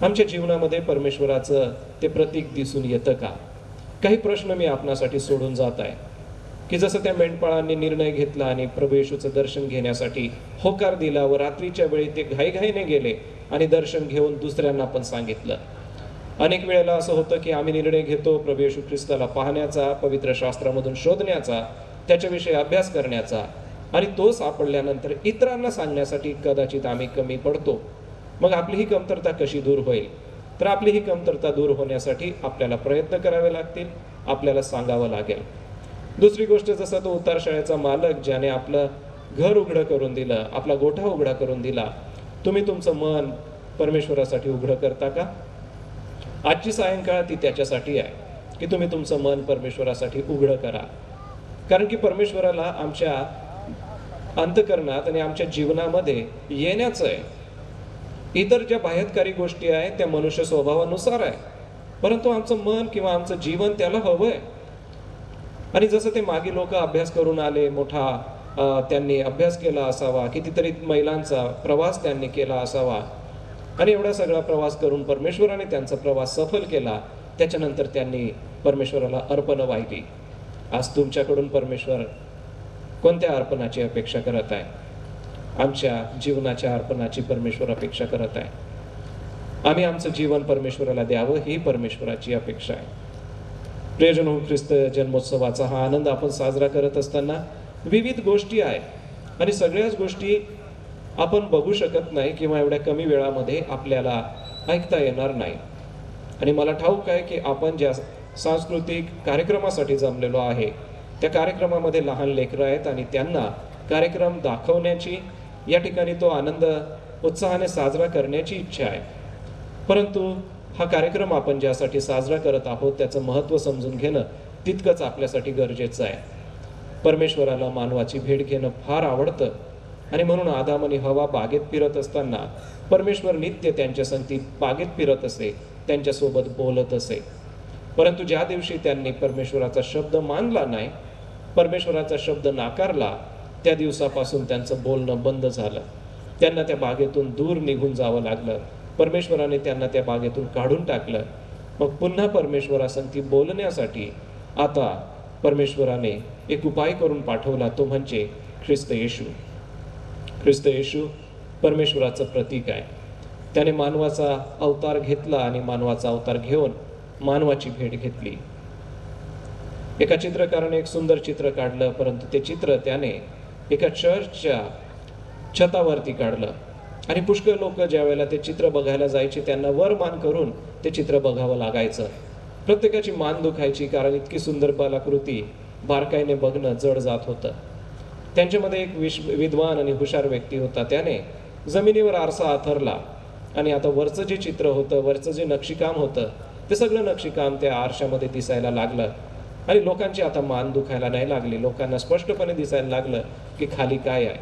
आमच्या जीवनामध्ये परमेश्वराचं ते प्रतीक दिसून येतं का? काही प्रश्न मी आपणासाठी सोडून जात आहे की जसं त्या मेंढपाळांनी निर्णय घेतला आणि प्रभू येशूचं दर्शन घेण्यासाठी होकार दिला व रात्रीच्या वेळी ते घाईघाईने गेले आणि दर्शन घेऊन दुसऱ्यांना पण सांगितलं. अनेक वेळेला असं होतं की आम्ही निर्णय घेतो प्रभू येशू ख्रिस्ताला पाहण्याचा, पवित्र शास्त्रामधून शोधण्याचा, त्याच्याविषयी अभ्यास करण्याचा, आणि तो सापडल्यानंतर इतरांना सांगण्यासाठी कदाचित आम्ही कमी पडतो. मग आपली ही कमतरता कशी दूर होईल? तर आपली ही कमतरता दूर होण्यासाठी आपल्याला प्रयत्न करावे लागतील, आपल्याला सांगावं लागेल. दुसरी गोष्ट, जसा तो उतार शाळेचा मालक ज्याने आपलं घर उघडं करून दिलं, आपला गोठा उघडा करून दिला, तुम्ही तुमचं मन परमेश्वरासाठी उघडं करता का? आजची सायंकाळ ती त्याच्यासाठी आहे की तुम्ही तुमचं मन परमेश्वरासाठी उघडं करा. कारण की परमेश्वराला आमच्या अंतकरणात आणि आमच्या जीवनामध्ये येण्याचं आहे. इतर ज्या बाह्यकारी गोष्टी आहेत त्या मनुष्य स्वभावानुसार आहे, परंतु आमचं मन किंवा आमचं जीवन त्याला हवंय. आणि जसं ते मागे लोक अभ्यास करून आले, मोठा त्यांनी अभ्यास केला असावा, कितीतरी मैलांचा प्रवास त्यांनी केला असावा, आणि एवढा सगळा प्रवास करून परमेश्वराने त्यांचा प्रवास सफल केला. त्याच्यानंतर त्यांनी परमेश्वराला अर्पणं वाहिली. आज तुमच्याकडून परमेश्वर कोणत्या अर्पणाची अपेक्षा करत आहे? आमच्या जीवनाच्या अर्पणाची परमेश्वर अपेक्षा करत आहे. आम्ही आमचं जीवन परमेश्वराला द्यावं ही परमेश्वराची अपेक्षा आहे. प्रियजन हो, ख्रिस्त जन्मोत्सवाचा हा आनंद आपण साजरा करत असताना विविध गोष्टी आहेत आणि सगळ्याच गोष्टी आपण बघू शकत नाही किंवा एवढ्या कमी वेळामध्ये आपल्याला ऐकता येणार नाही. आणि मला ठाऊक आहे की आपण ज्या सांस्कृतिक कार्यक्रमासाठी जमलेलो आहे त्या कार्यक्रमामध्ये लहान लेकरं आहेत आणि त्यांना कार्यक्रम दाखवण्याची, या ठिकाणी तो आनंद उत्साहाने साजरा करण्याची इच्छा आहे. परंतु हा कार्यक्रम आपण ज्यासाठी साजरा करत आहोत त्याचं महत्त्व समजून घेणं तितकंच आपल्यासाठी गरजेचं आहे. परमेश्वराला मानवाची भेट घेणं फार आवडतं आणि म्हणून आदाम आणि हवा बागेत फिरत असताना परमेश्वर नित्य त्यांच्या संगती बागेत फिरत असे, त्यांच्यासोबत बोलत असे. परंतु ज्या दिवशी त्यांनी परमेश्वराचा शब्द मानला नाही, परमेश्वराचा शब्द नाकारला, त्या दिवसापासून त्यांचं बोलणं बंद झालं. त्यांना त्या बागेतून दूर निघून जावं लागलं. परमेश्वराने त्यांना त्या बागेतून काढून टाकलं. मग पुन्हा परमेश्वरासंगती बोलण्यासाठी आता परमेश्वराने एक उपाय करून पाठवला, तो म्हणजे ख्रिस्त येशू. ख्रिस्त येशू परमेश्वराचं प्रतीक आहे. त्याने मानवाचा अवतार घेतला आणि मानवाचा अवतार घेऊन मानवाची भेट घेतली. एका चित्रकाराने एक सुंदर चित्र काढलं, परंतु ते चित्र त्याने एका चर्चच्या छतावरती काढलं आणि पुष्कळ लोक ज्या वेळेला ते चित्र बघायला जायचे त्यांना वर मान करून ते चित्र बघावं लागायचं. प्रत्येकाची मान दुखायची, कारण इतकी सुंदर कलाकृती बारकाईने बघणं जड जात होतं. त्यांच्यामध्ये एक विद्वान आणि हुशार व्यक्ती होता. त्याने जमिनीवर आरसा आथरला आणि आता वरचं जे चित्र होतं, वरचं जे नक्षीकाम होतं, ते सगळं नक्षीकाम त्या आरशामध्ये दिसायला लागलं आणि लोकांची आता मान दुखायला नाही लागली. लोकांना स्पष्टपणे दिसायला लागलं की खाली काय आहे.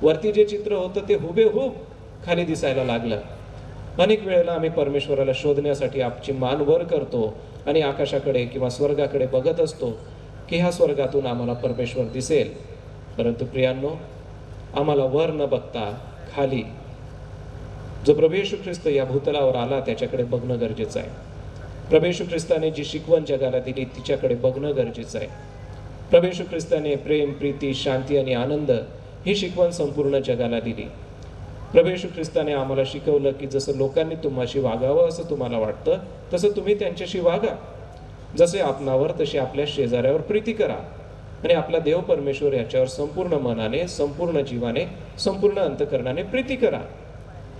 वरती जे चित्र होतं ते हुबेहूब खाली दिसायला लागलं. अनेक वेळेला आम्ही परमेश्वराला शोधण्यासाठी आमची मान वर करतो आणि आकाशाकडे किंवा स्वर्गाकडे बघत असतो की ह्या स्वर्गातून आम्हाला परमेश्वर दिसेल. परंतु प्रियांनो, आम्हाला वर न बघता खाली जो प्रभू येशू ख्रिस्त या भूतलावर आला त्याच्याकडे बघणं गरजेचं आहे. प्रभू येशू ख्रिस्ताने जी शिकवण जगाला दिली तिच्याकडे बघणं गरजेचं आहे. प्रभू येशू ख्रिस्ताने प्रेम, प्रीती, शांती आणि आनंद ही शिकवण संपूर्ण जगाला दिली. प्रभू येशू ख्रिस्ताने आम्हाला शिकवलं की जसं लोकांनी तुम्हाशी वागावं असं तुम्हाला वाटतं तसं तुम्ही त्यांच्याशी वागा. जसे आपणावर तसे आपल्या शेजाऱ्यावर प्रीती करा आणि आपला देव परमेश्वर याच्यावर संपूर्ण मनाने, संपूर्ण जीवाने, संपूर्ण अंतकरणाने प्रीती करा.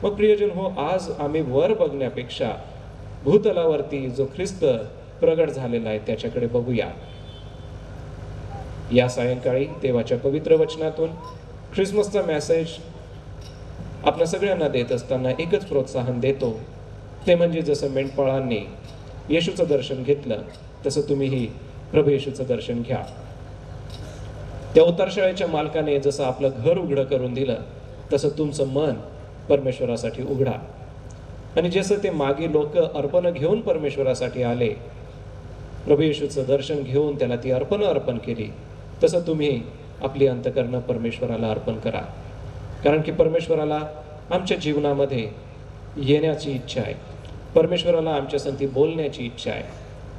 मग प्रियजन हो, आज आम्ही वर बघण्यापेक्षा भूतलावरती जो ख्रिस्त प्रगट झालेला आहे त्याच्याकडे बघूया. या सायंकाळी देवाच्या पवित्र वचनातून ख्रिसमसचा मेसेज आपल्या सगळ्यांना देत असताना एकच प्रोत्साहन देतो, ते म्हणजे जसं मेंढपाळांनी येशूचं दर्शन घेतलं तसं तुम्हीही प्रभू येशूचं दर्शन घ्या. त्या उतारशाळेच्या मालकाने जसं आपलं घर उघडं करून दिलं तसं तुमचं मन परमेश्वरासाठी उघडा. आणि जसं ते मागे लोक अर्पण घेऊन परमेश्वरासाठी आले, प्रभू येशूचं दर्शन घेऊन त्याला ती अर्पण केली, तसं तुम्ही आपली अंतकरणं परमेश्वराला अर्पण करा. कारण की परमेश्वराला आमच्या जीवनामध्ये येण्याची इच्छा आहे, परमेश्वराला आमच्या संगती बोलण्याची इच्छा आहे.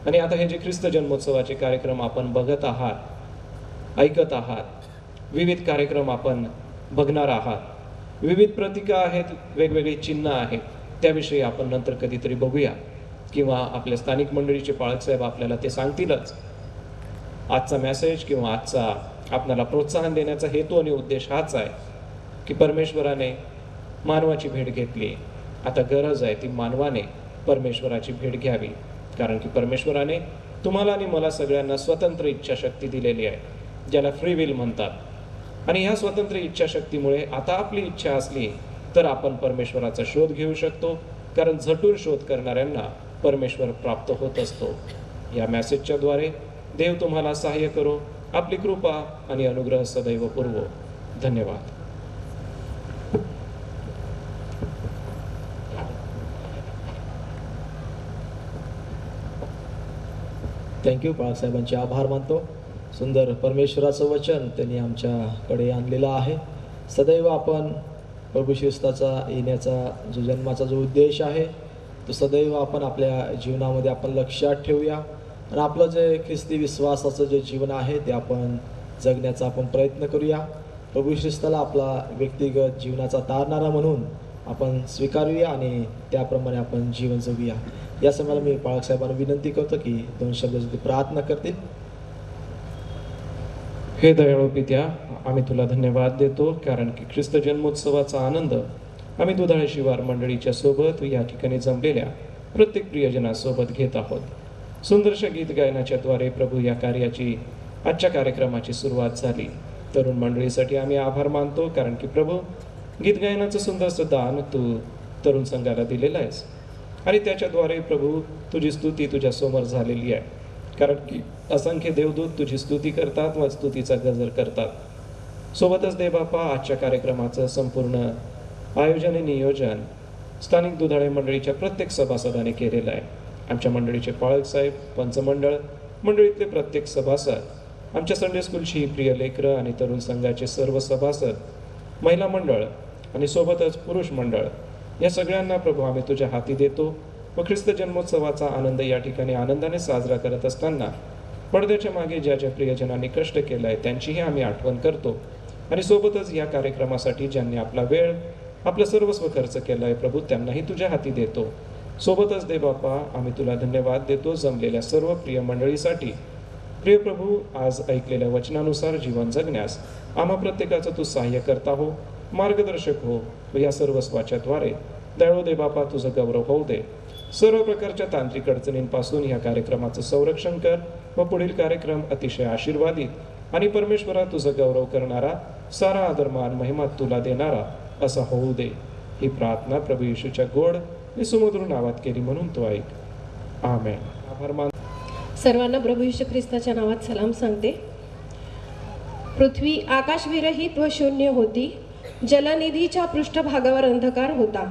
आणि आता हे जे ख्रिस्त जन्मोत्सवाचे कार्यक्रम आपण बघत आहात, ऐकत आहात, विविध कार्यक्रम आपण बघणार आहात, विविध प्रतीका आहेत, वेगवेगळी चिन्ह आहेत, त्याविषयी आपण नंतर कधीतरी बघूया किंवा आपल्या स्थानिक मंडळीचे पाळक साहेब आपल्याला ते सांगतीलच. आजचा मेसेज किंवा आजचा आपल्याला प्रोत्साहन देण्याचा हेतू आणि उद्देश हाच आहे की परमेश्वराने मानवाची भेट घेतली, आता गरज आहे ती मानवाने परमेश्वराची भेट घ्यावी. कारण की परमेश्वराने तुम्हाला आणि मला सगळ्यांना स्वतंत्र इच्छाशक्ती दिलेली आहे, ज्याला फ्री विल म्हणतात. आणि ह्या स्वतंत्र इच्छाशक्तीमुळे आता आपली इच्छा असली तर आपण परमेश्वराचा शोध घेऊ शकतो, कारण झटून शोध करणाऱ्यांना परमेश्वर प्राप्त होत असतो. या मेसेजच्या द्वारे देव तुम्हाला सहाय्य करो, आपली कृपा आणि अनुग्रह सदैव पुरवो. धन्यवाद. थँक्यू. बाळासाहेबांचे आभार मानतो. सुंदर परमेश्वराचं वचन त्यांनी आमच्याकडे आणलेलं आहे. सदैव आपण प्रभू ख्रिस्ताचा येण्याचा जो जन्माचा जो उद्देश आहे तो सदैव आपण आपल्या जीवनामध्ये आपण लक्षात ठेवूया आणि आपलं जे ख्रिस्ती विश्वासाचं जे जीवन आहे ते आपण जगण्याचा आपण प्रयत्न करूया. प्रभू ख्रिस्ताला आपला व्यक्तिगत जीवनाचा तारणारा म्हणून आपण स्वीकारूया आणि त्याप्रमाणे आपण जीवन जगूया. या समयाला मी पाळक साहेबांना विनंती करतो की 2 शब्द ते प्रार्थना करतील. हे दयाळू पित्या, आम्ही तुला धन्यवाद देतो कारण की ख्रिस्त जन्मोत्सवाचा आनंद आम्ही दुधाळे शिवार मंडळीच्या सोबत या ठिकाणी जमलेल्या प्रत्येक प्रियजनासोबत घेत आहोत. सुंदरशा गीत गायनाच्या द्वारे प्रभू या कार्याची आजच्या कार्यक्रमाची सुरुवात झाली. तरुण मंडळीसाठी आम्ही आभार मानतो कारण की प्रभू गीत गायनाचं सुंदरसं दान तू तरुण संघाला दिलेलं आहेस आणि त्याच्याद्वारे प्रभू तुझी स्तुती तुझ्या समोर झालेली आहे. कारण की असंख्य देवदूत तुझी स्तुती करतात व स्तुतीचा गजर करतात. सोबतच देवबापा आजच्या कार्यक्रमाचं संपूर्ण आयोजन आणि नियोजन स्थानिक दुधाळे मंडळीच्या प्रत्येक सभासदाने केलेलं आहे. आमच्या मंडळीचे पाळक साहेब, पंचमंडळ मंडळीतले प्रत्येक सभासद, आमच्या संडे स्कूलची प्रिय लेकरं आणि तरुण संघाचे सर्व सभासद, महिला मंडळ आणि सोबतच पुरुष मंडळ, या सगळ्यांना प्रभू आम्ही तुझ्या हाती देतो व ख्रिस्त जन्मोत्सवाचा आनंद या ठिकाणी आनंदाने साजरा करत असताना पडद्याच्या मागे ज्या ज्या प्रियजनांनी कष्ट केलं आहे त्यांचीही आम्ही आठवण करतो आणि सोबतच या कार्यक्रमासाठी ज्यांनी आपला वेळ आपलं सर्वस्व खर्च केलं आहे प्रभू त्यांनाही तुझ्या हाती देतो. सोबतच देवबापा आम्ही तुला धन्यवाद देतो जमलेल्या सर्व प्रिय मंडळीसाठी. प्रिय प्रभू, आज ऐकलेल्या वचनानुसार जीवन जगण्यास आम्हा प्रत्येकाचं तू सहाय्य करता हो, मार्गदर्शक हो व या सर्वस्वाच्याद्वारे दयाळू देवबापा तुझं गौरव होऊ दे. सर्व प्रकारच्या तांत्रिक अडचणींपासून या कार्यक्रमाचं संरक्षण कर व पुढील कार्यक्रम अतिशय आशीर्वादित आणि परमेश्वरा तुझं गौरव करणारा, सारा आदरमान महिमा तुला देणारा असा होऊ दे. ही प्रार्थना प्रभू येशूच्या गोड आणि सुमधुर नावात केली म्हणून तो ऐक. आमेन. आभार मान. सर्वांना प्रभू येशू ख्रिस्ताच्या नावात सलाम सांगते. पृथ्वी आकाशविरहित व शून्य होती, जलनिधीच्या पृष्ठभागावर अंधकार होता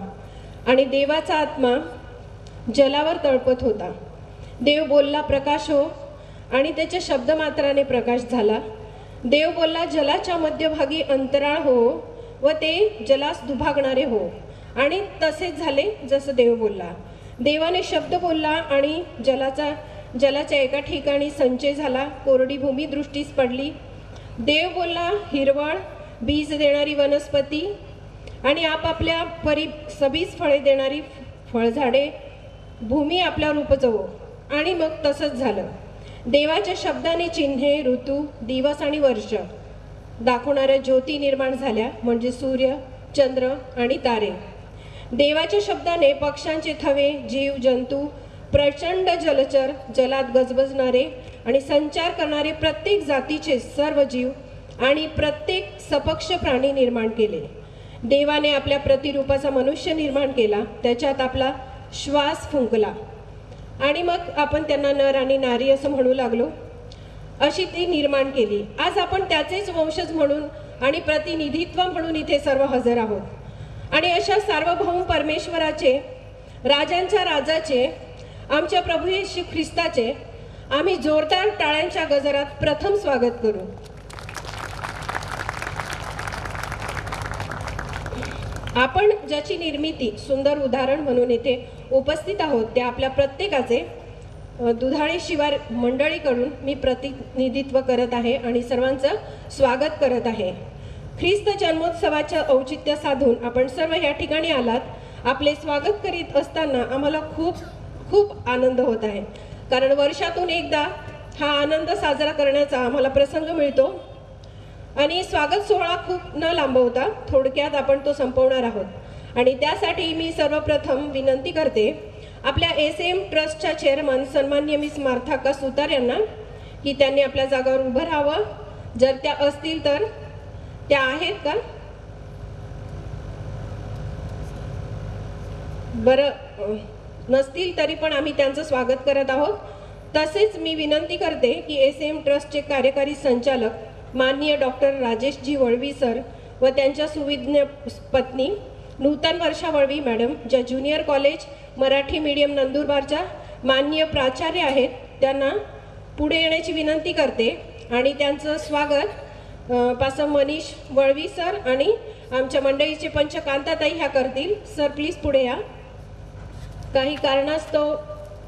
आणि देवाचा आत्मा जलावर तळपत होता. देव बोलला, प्रकाश हो, आणि त्याच्या शब्दमात्राने प्रकाश झाला. देव बोलला, जलाच्या मध्यभागी अंतराळ हो व ते जलास दुभागणारे हो, आणि तसेच झाले जसं देव बोलला. देवाने शब्द बोलला आणि जलाच्या एका ठिकाणी संचय झाला, कोरडी भूमी दृष्टीस पडली. देव बोलला, हिरवळ, बीज देणारी वनस्पती आणि आपापल्या परी सबीज फळे देणारी फळझाडे भूमी आपल्यावर उपजवो, आणि मग तसंच झालं. देवाच्या शब्दाने चिन्हे, ऋतू, दिवस आणि वर्ष दाखवणाऱ्या ज्योती निर्माण झाल्या, म्हणजे सूर्य, चंद्र आणि तारे. देवाच्या शब्दाने पक्ष्यांचे थवे, जीव जंतू, प्रचंड जलचर, जलात गजबजणारे आणि संचार करणारे प्रत्येक जातीचे सर्व जीव आणि प्रत्येक सपक्ष प्राणी निर्माण केले. देवाने आपल्या प्रतिरूपाचा मनुष्य निर्माण केला, त्याच्यात आपला श्वास फुंकला आणि मग आपण त्यांना नर आणि नारी असं म्हणू लागलो. अशी ती निर्माण केली. आज आपण त्याचेच वंशज म्हणून आणि प्रतिनिधित्व म्हणून इथे सर्व हजर आहोत आणि अशा सार्वभौम परमेश्वराचे, राजांच्या राजाचे, आमच्या प्रभू येशू ख्रिस्ताचे आम्ही जोरदार टाळ्यांच्या गजरात प्रथम स्वागत करू. आपण ज्याची निर्मिती सुंदर उदाहरण म्हणून येथे उपस्थित आहोत त्या आपल्या प्रत्येकाचे दुधाळे शिवार मंडळीकडून मी प्रतिनिधित्व करत आहे आणि सर्वांचं स्वागत करत आहे. ख्रिस्त जन्मोत्सवाच्या औचित्य साधून आपण सर्व या ठिकाणी आलात. आपले स्वागत करीत असताना आम्हाला खूप खूप आनंद होत आहे, कारण वर्षातून एकदा हा आनंद साजरा करण्याचा आम्हाला प्रसंग मिळतो आणि स्वागत सोहळा खूप न लांबवता थोडक्यात आपण तो संपवणार आहोत. आणि त्यासाठी मी सर्वप्रथम विनंती करते आपल्या SM ट्रस्टच्या चेअरमन सन्माननीय मिस मार्था सुतार यांना की त्यांनी आपल्या जागावर उभं राहावं. जर त्या असतील तर त्या आहेत का? बरं, नसतील तरी पण आम्ही त्यांचं स्वागत करत आहोत. तसेच मी विनंती करते की SM ट्रस्टचे कार्यकारी संचालक माननीय डॉक्टर राजेशजी वळवी सर व त्यांच्या सुविज्ञ पत्नी नूतन वर्षा वळवी मॅडम, ज्या ज्युनियर कॉलेज मराठी मीडियम नंदुरबारच्या माननीय प्राचार्य आहेत, त्यांना पुढे येण्याची विनंती करते आणि त्यांचं स्वागत पासम मनीष वळवी सर आणि आमच्या मंडळीचे पंच कांताताई ह्या करतील. सर प्लीज पुढे या. काही कारणास्तव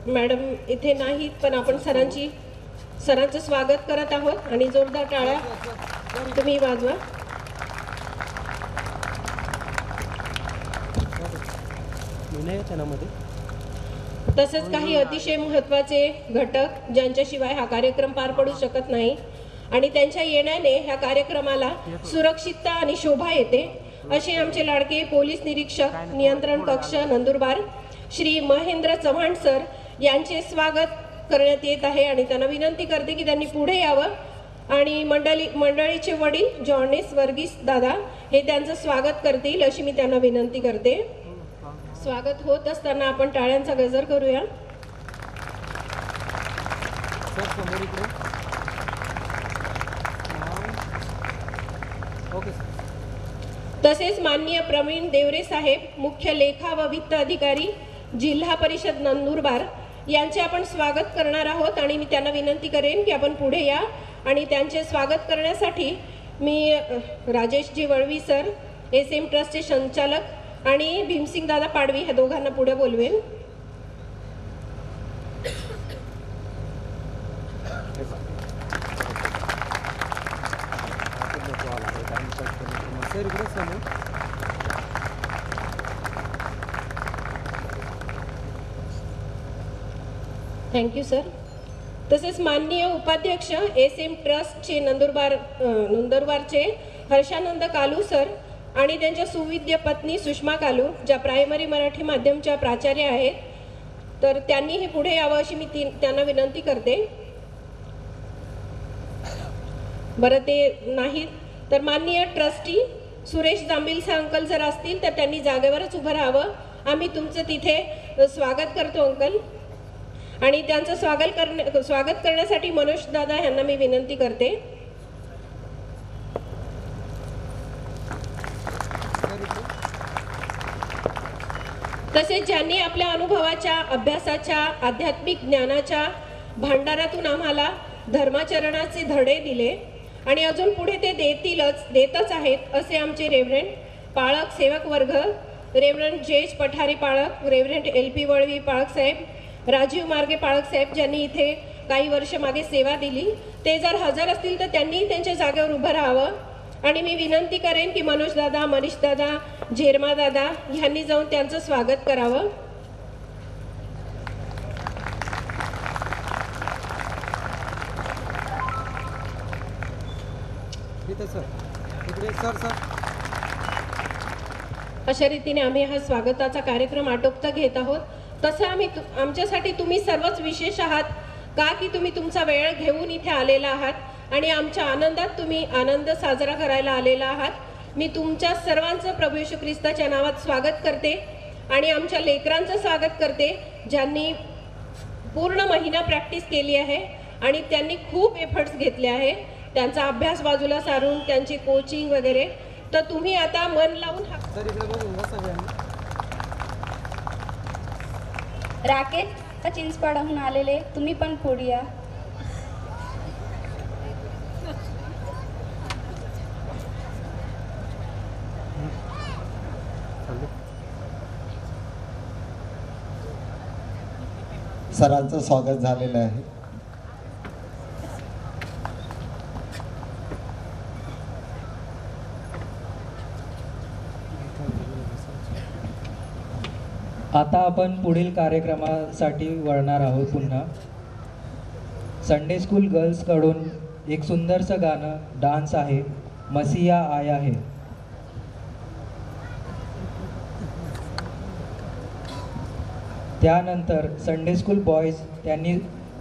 मॅडम इथे नाहीत, पण आपण सरांचं स्वागत करत आहोत आणि जोरदार टाळ्या तुम्ही वाजवा. तसेच काही अतिशय महत्त्वाचे घटक ज्यांच्याशिवाय हा कार्यक्रम पार पडू शकत नाही आणि त्यांच्या येण्याने ह्या कार्यक्रमाला सुरक्षितता आणि शोभा येते असे आमचे लाडके पोलीस निरीक्षक नियंत्रण कक्ष नंदुरबार श्री महेंद्र चव्हाण सर यांचे स्वागत करण्यात येत आहे आणि त्यांना विनंती करते की त्यांनी पुढे यावं आणि मंडळीचे वडील जॉर्नेस वर्गीस दादा हे त्यांचं स्वागत करतील अशी मी त्यांना विनंती करते. स्वागत होत असताना आपण टाळ्यांचा गजर करूया. तसेच माननीय प्रवीण देवरे साहेब मुख्य लेखा व वित्त अधिकारी जिल्हा परिषद नंदुरबार यांचे आपण स्वागत करणार आहोत आणि मी त्यांना विनंती करेन की आपण पुढे या आणि त्यांचे स्वागत करण्यासाठी मी राजेशजी वळवी सर SM ट्रस्टचे संचालक आणि भीमसिंग दादा पाडवी ह्या दोघांना पुढे बोलवेन. Thank you sir. तसेच माननीय उपाध्यक्ष SM ट्रस्टचे नंदुरबारचे हर्षानंद कालू सर आणि त्यांच्या सुविद्य पत्नी सुषमा कालू ज्या प्रायमरी मराठी माध्यमच्या प्राचार्य आहेत, तर त्यांनीही पुढे यावं अशी मी त्यांना विनंती करते. बरं ते नाहीत तर माननीय ट्रस्टी सुरेश जांबिलसे अंकल जर असतील तर त्यांनी जागेवरच उभं राहावं. आम्ही तुमचं तिथे स्वागत करतो अंकल आणि त्यांचं स्वागत करण्यासाठी मनोज दादा यांना मी विनंती करते. तसेच ज्यांनी आपल्या अनुभवाच्या अभ्यासाच्या आध्यात्मिक ज्ञानाच्या भांडारातून आम्हाला धर्माचरणाचे धडे दिले आणि अजून पुढे ते देतच आहेत असे आमचे रेव्हरंड पाळक सेवक वर्ग, रेव्हरंड जेज पठारी पाळक, रेव्हरंड LP वळवी पाळक साहेब, राजीव मार्गे पाळक साहेब ज्यांनी इथे काही वर्ष मागे सेवा दिली, ते जर हजर असतील तर त्यांनी त्यांच्या जागेवर उभं राहावं आणि मी विनंती करेन की मनोज दादा, मनीष दादा, झेरमा दादा यांनी जाऊन त्यांचं स्वागत करावं. अशा रीतीने आम्ही हा स्वागताचा कार्यक्रम आटोपता घेत आहोत. तसं आमच्यासाठी तुम्ही सर्वच विशेष आहात का की तुम्ही तुमचा वेळ घेऊन इथे आलेला आहात आणि आमच्या आनंदात तुम्ही आनंद साजरा करायला आलेला आहात. मी तुमच्या सर्वांचं प्रभू येशू ख्रिस्ताच्या नावात स्वागत करते आणि आमच्या लेकरांचं स्वागत करते ज्यांनी पूर्ण महिना प्रॅक्टिस केली आहे आणि त्यांनी खूप एफर्ट्स घेतले आहे. त्यांचा अभ्यास बाजूला सारून त्यांची कोचिंग वगैरे, तर तुम्ही आता मन लावून राकेश चिंचपाडाहून आलेले तुम्ही पण पुढे या. सरांचं स्वागत झालेलं आहे. आता आपण पुढील कार्यक्रमासाठी वळणार आहोत. पुन्हा संडे स्कूल गर्ल्सकडून एक सुंदरसं गाणं डान्स आहे, मसिया आया है. त्यानंतर संडे स्कूल बॉयज त्यांनी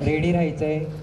रेडी राहायचं आहे.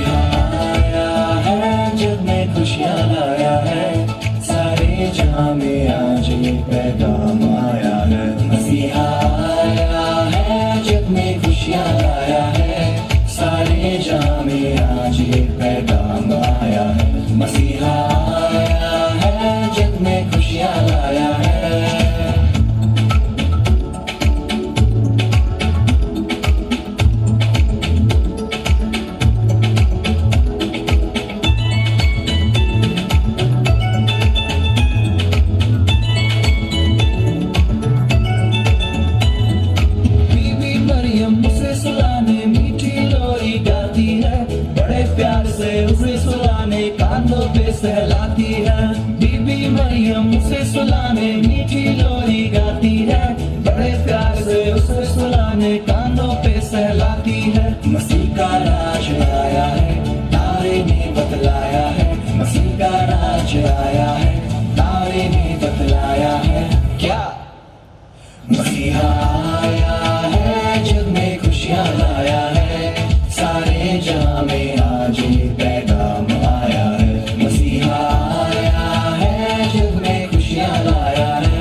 मसीहा आया है, जग में खुशियाँ लाया है, सारे जहां में आज ये पैगाम आया है। मसीहा आया है, जग में खुशियाँ लाया है, सारे जहां में आज ये पैगाम आया है। मसीहा आया है, जग में खुशियाँ लाया है। सहलाती है बीबी मरियम, उसे सुलाने मीठी लोरी गाती है, बड़े प्यार से उसे सुलाने कानों पे सहलाती है। मसीह का राज आया है, तारे ने बतलाया है, मसीह का राज आया है, तारे ने बतलाया है। क्या मसीहा आया है, जग में खुशियाँ लाया है, सारे जहां में आज ये पैगाम आया है। मसीहा आया है, जग में खुशियाँ लाया है।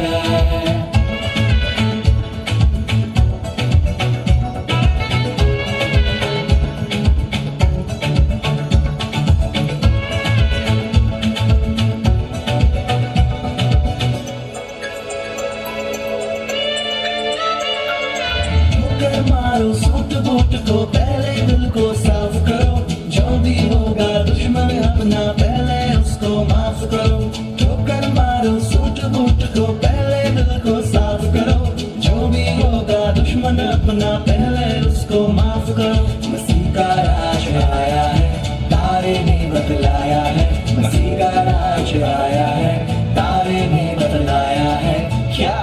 ठोकर मारो सूट बूट को, पहले दिल को साफ करो, जो भी होगा दुश्मन अपना पहले उसको माफ करो। ठोकर मारो सूट बूट को, पहले दिल को साफ करो, जो भी होगा दुश्मन अपना पहले उसको माफ करो। मसीह का राज आया है, तारे ने बतलाया है, मसीह का राज आया है, तारे ने बतलाया है। क्या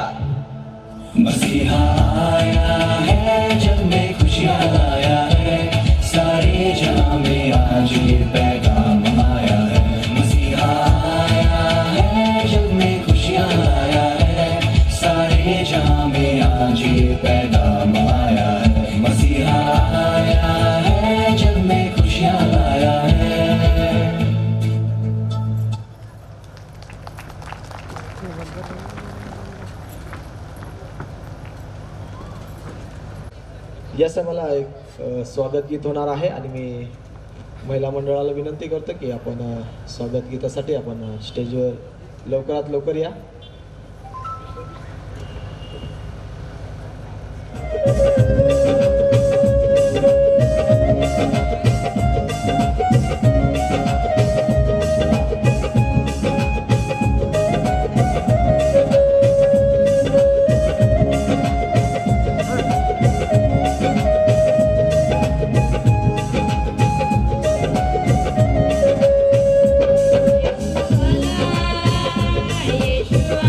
मसीहा आया है, जग में खुशियाँ लाया है, सारे जहां में आज ये पैगाम आया है। मसीहा आया है, जग में खुशियाँ लाया है, सारे जहां में आज ये पैगाम आया है। मसीहा आया है, जग में खुशियाँ लाया है। याचं मला एक स्वागत गीत होणार आहे आणि मी महिला मंडळाला विनंती करतो की आपण स्वागत गीतासाठी आपण स्टेजवर लवकरात लवकर या. येशू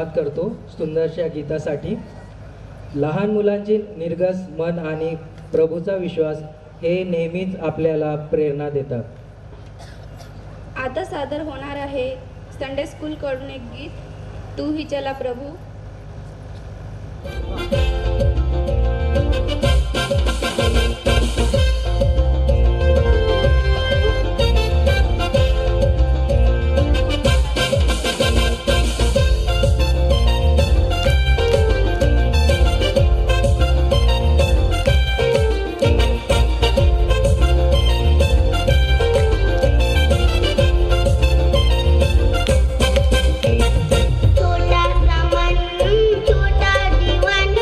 धन्यवाद करतो सुंदरशा गीतासाठी. लहान मुलांचे निर्गस मन आणि प्रभूचा विश्वास हे नेहमीच आपल्याला प्रेरणा देतात. आता सादर होणार आहे संडे स्कूलकडून एक गीत, तू ही चला प्रभू. छोटा सा मन छोटा जीवन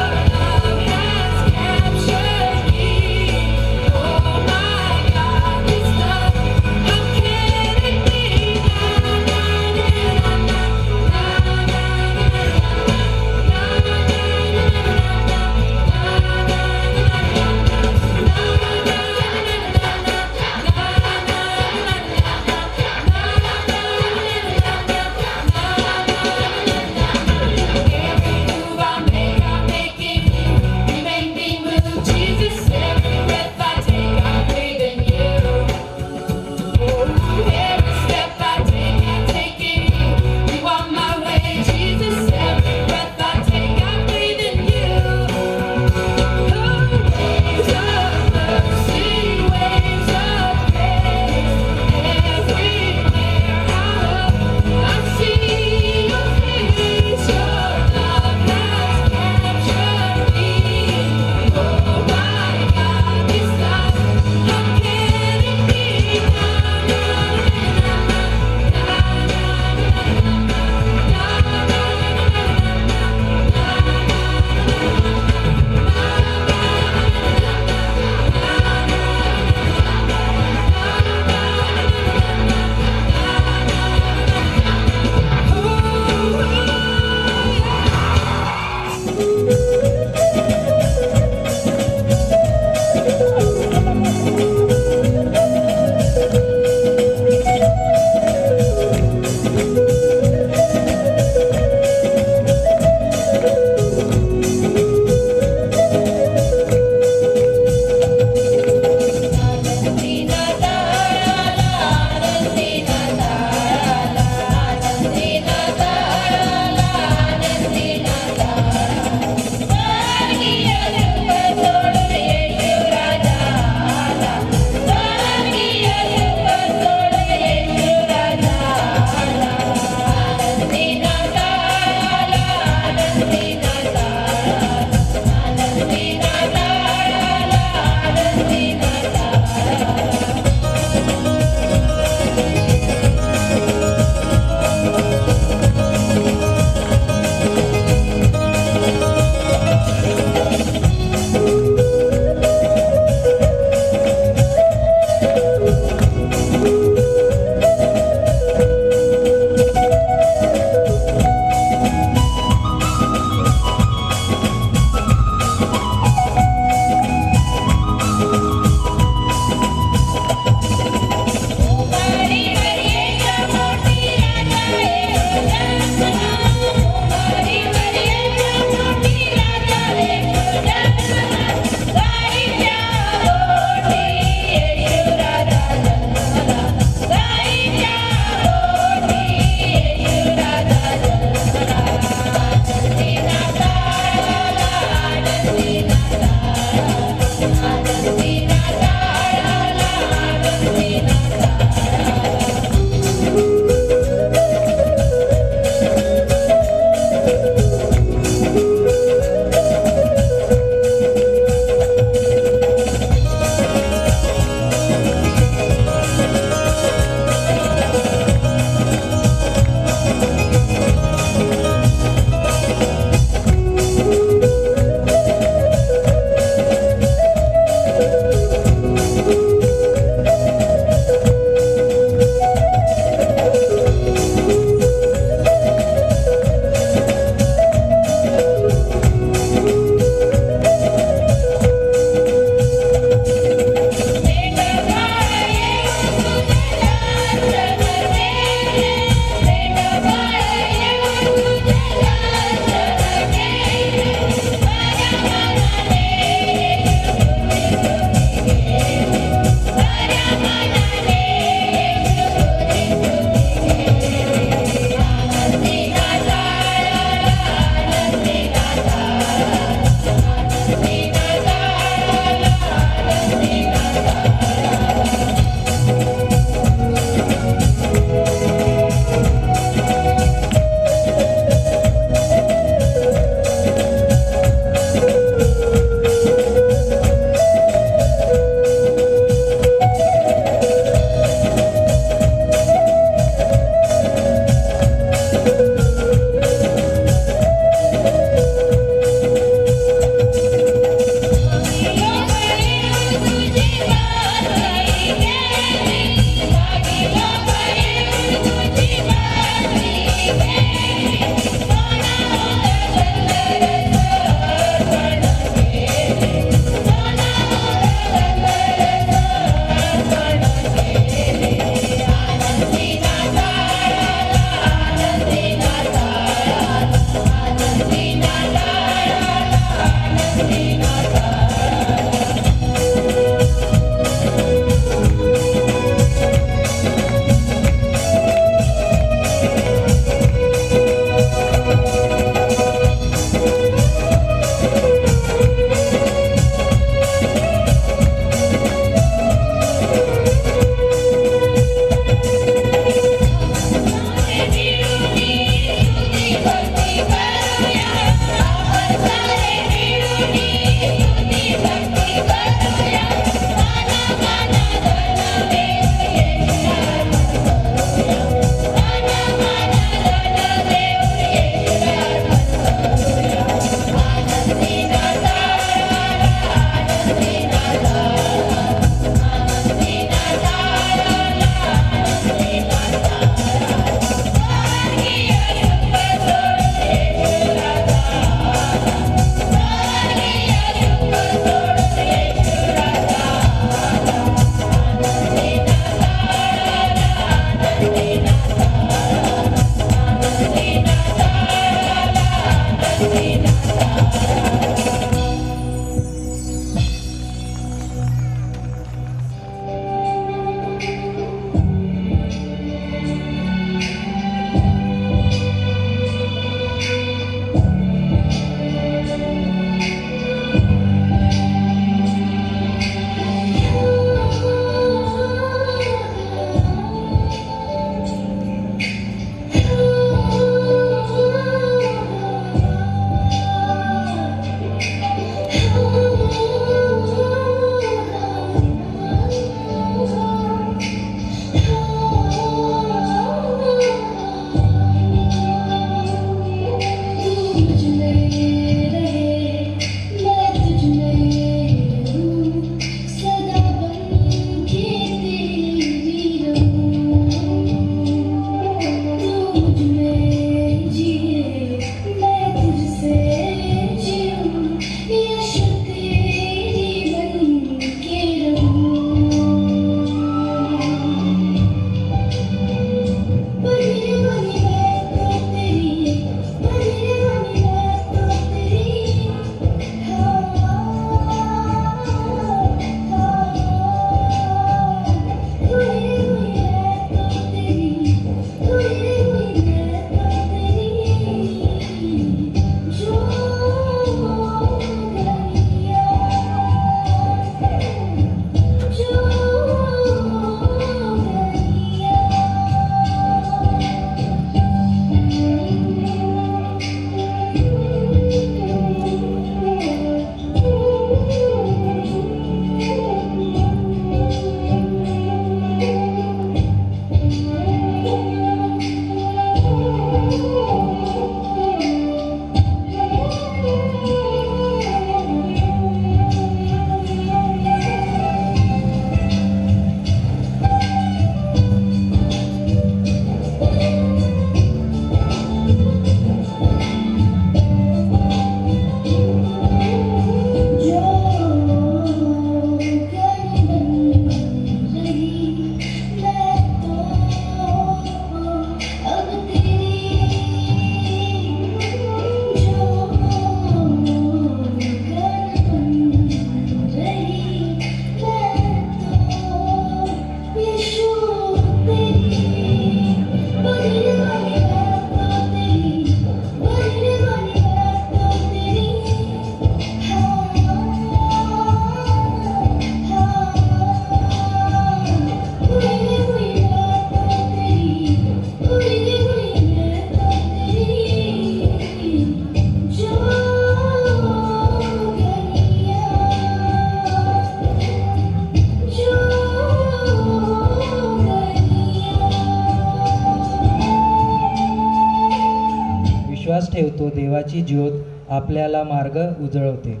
ठेवतो देवाची ज्योत आपल्याला मार्ग उजळवते.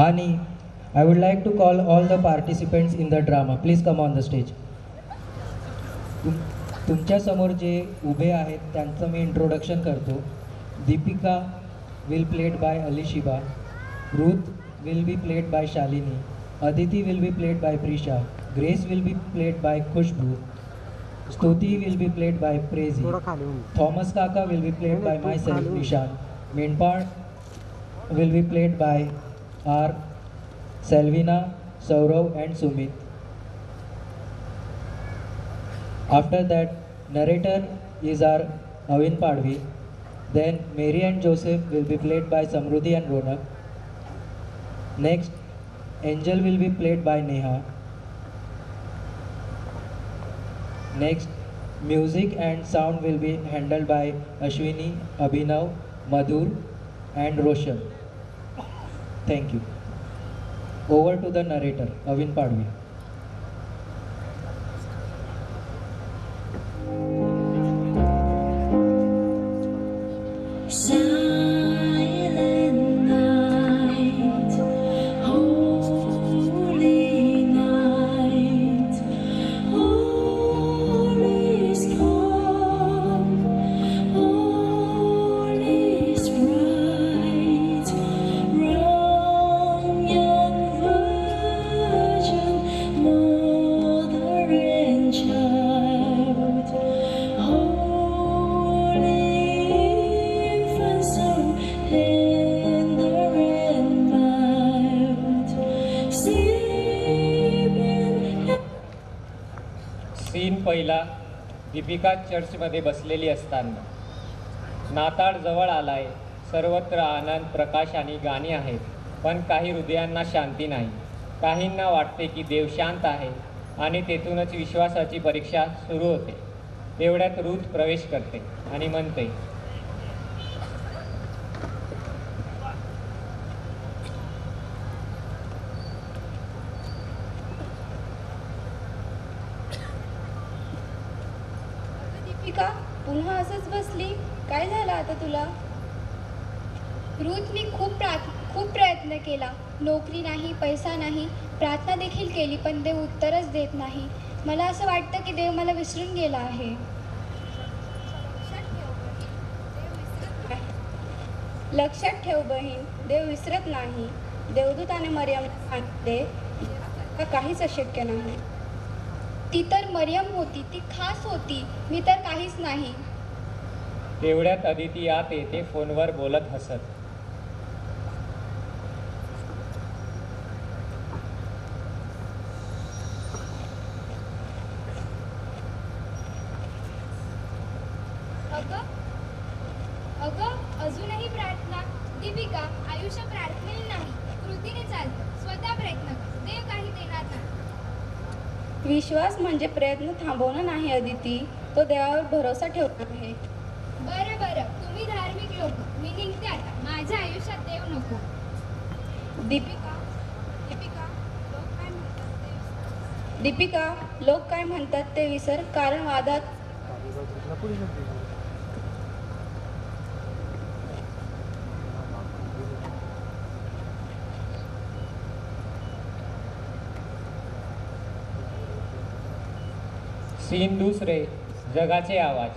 आणि I would like to call all the participants in the drama. Please come on the stage. तुमच्यासमोर जे उभे आहेत त्यांचं मी इंट्रोडक्शन करतो. Deepika will played by Alishiba, Ruth will be played by Shalini, Aditi will be played by Prisha, Grace will be played by Khushboo, Stuti will be played by Preji, Thomas काका will be played by myself Nishan, मेंढपाळ will be played by R Selvina, Saurav and Sumit. After that, narrator is our Avin Padvi. Then Mary and Joseph will be played by Samruddhi and Ronak. Next, Angel will be played by Neha. Next, music and sound will be handled by Ashwini, Abhinav, Madhur and Roshan. Thank you. Over to the narrator, Avin Padvi. Silent night, holy night, all is calm, all is bright. Wrong young virgin, mother and child, holy infant, so tender and mild, sleeping. Scene पहिला. दीपिका चर्चमध्ये बसलेली असताना. नाताळ जवळ आलाय. सर्वत्र आनंद, प्रकाश आणि गाणी आहेत. पण काही हृदयांना शांती नाही. काहींना वाटते की देव शांत आहे आणि तेथूनच विश्वासाची परीक्षा सुरू होते. तेवढ्यात रुथ प्रवेश करते आणि म्हणते, दीपिका पुन्हा असंच बसली, काय झालं आता तुला? रुथ, मी खूप प्रयत्न केला. नोकरी नाही, पैसा नाही, प्रार्थना देखील केली, पण देव उत्तरच देत नाही. मला असं वाटतं की देव मला विसरून गेला आहे. लक्षात ठेव बहीण, देव विसरत नाही. देवदूताने मरियमला सांगितले, का काहीच अशक्य नाही. ती तर मरियम होती, ती खास होती, मी तर काहीच नाही. तेवढ्यात अदिती आत येते, फोनवर बोलत हसत. अगं अजूनही प्रार्थना. दीपिका, आयुष्य प्रार्थनेने नाही, कृतीने चालतं. स्वतः प्रयत्न कर, देव काही देणार नाही. विश्वास म्हणजे प्रयत्न थांबवणं नाही अदिती, तो देवावर भरोसा ठेवणार आहे. बरं, तुम्ही धार्मिक लोक, मी निघते आता. माझ्या आयुष्यात देव नको. दीपिका लोक काय म्हणतात ते विसर, कारण वादात सीन दुसरे. जगाचे आवाज.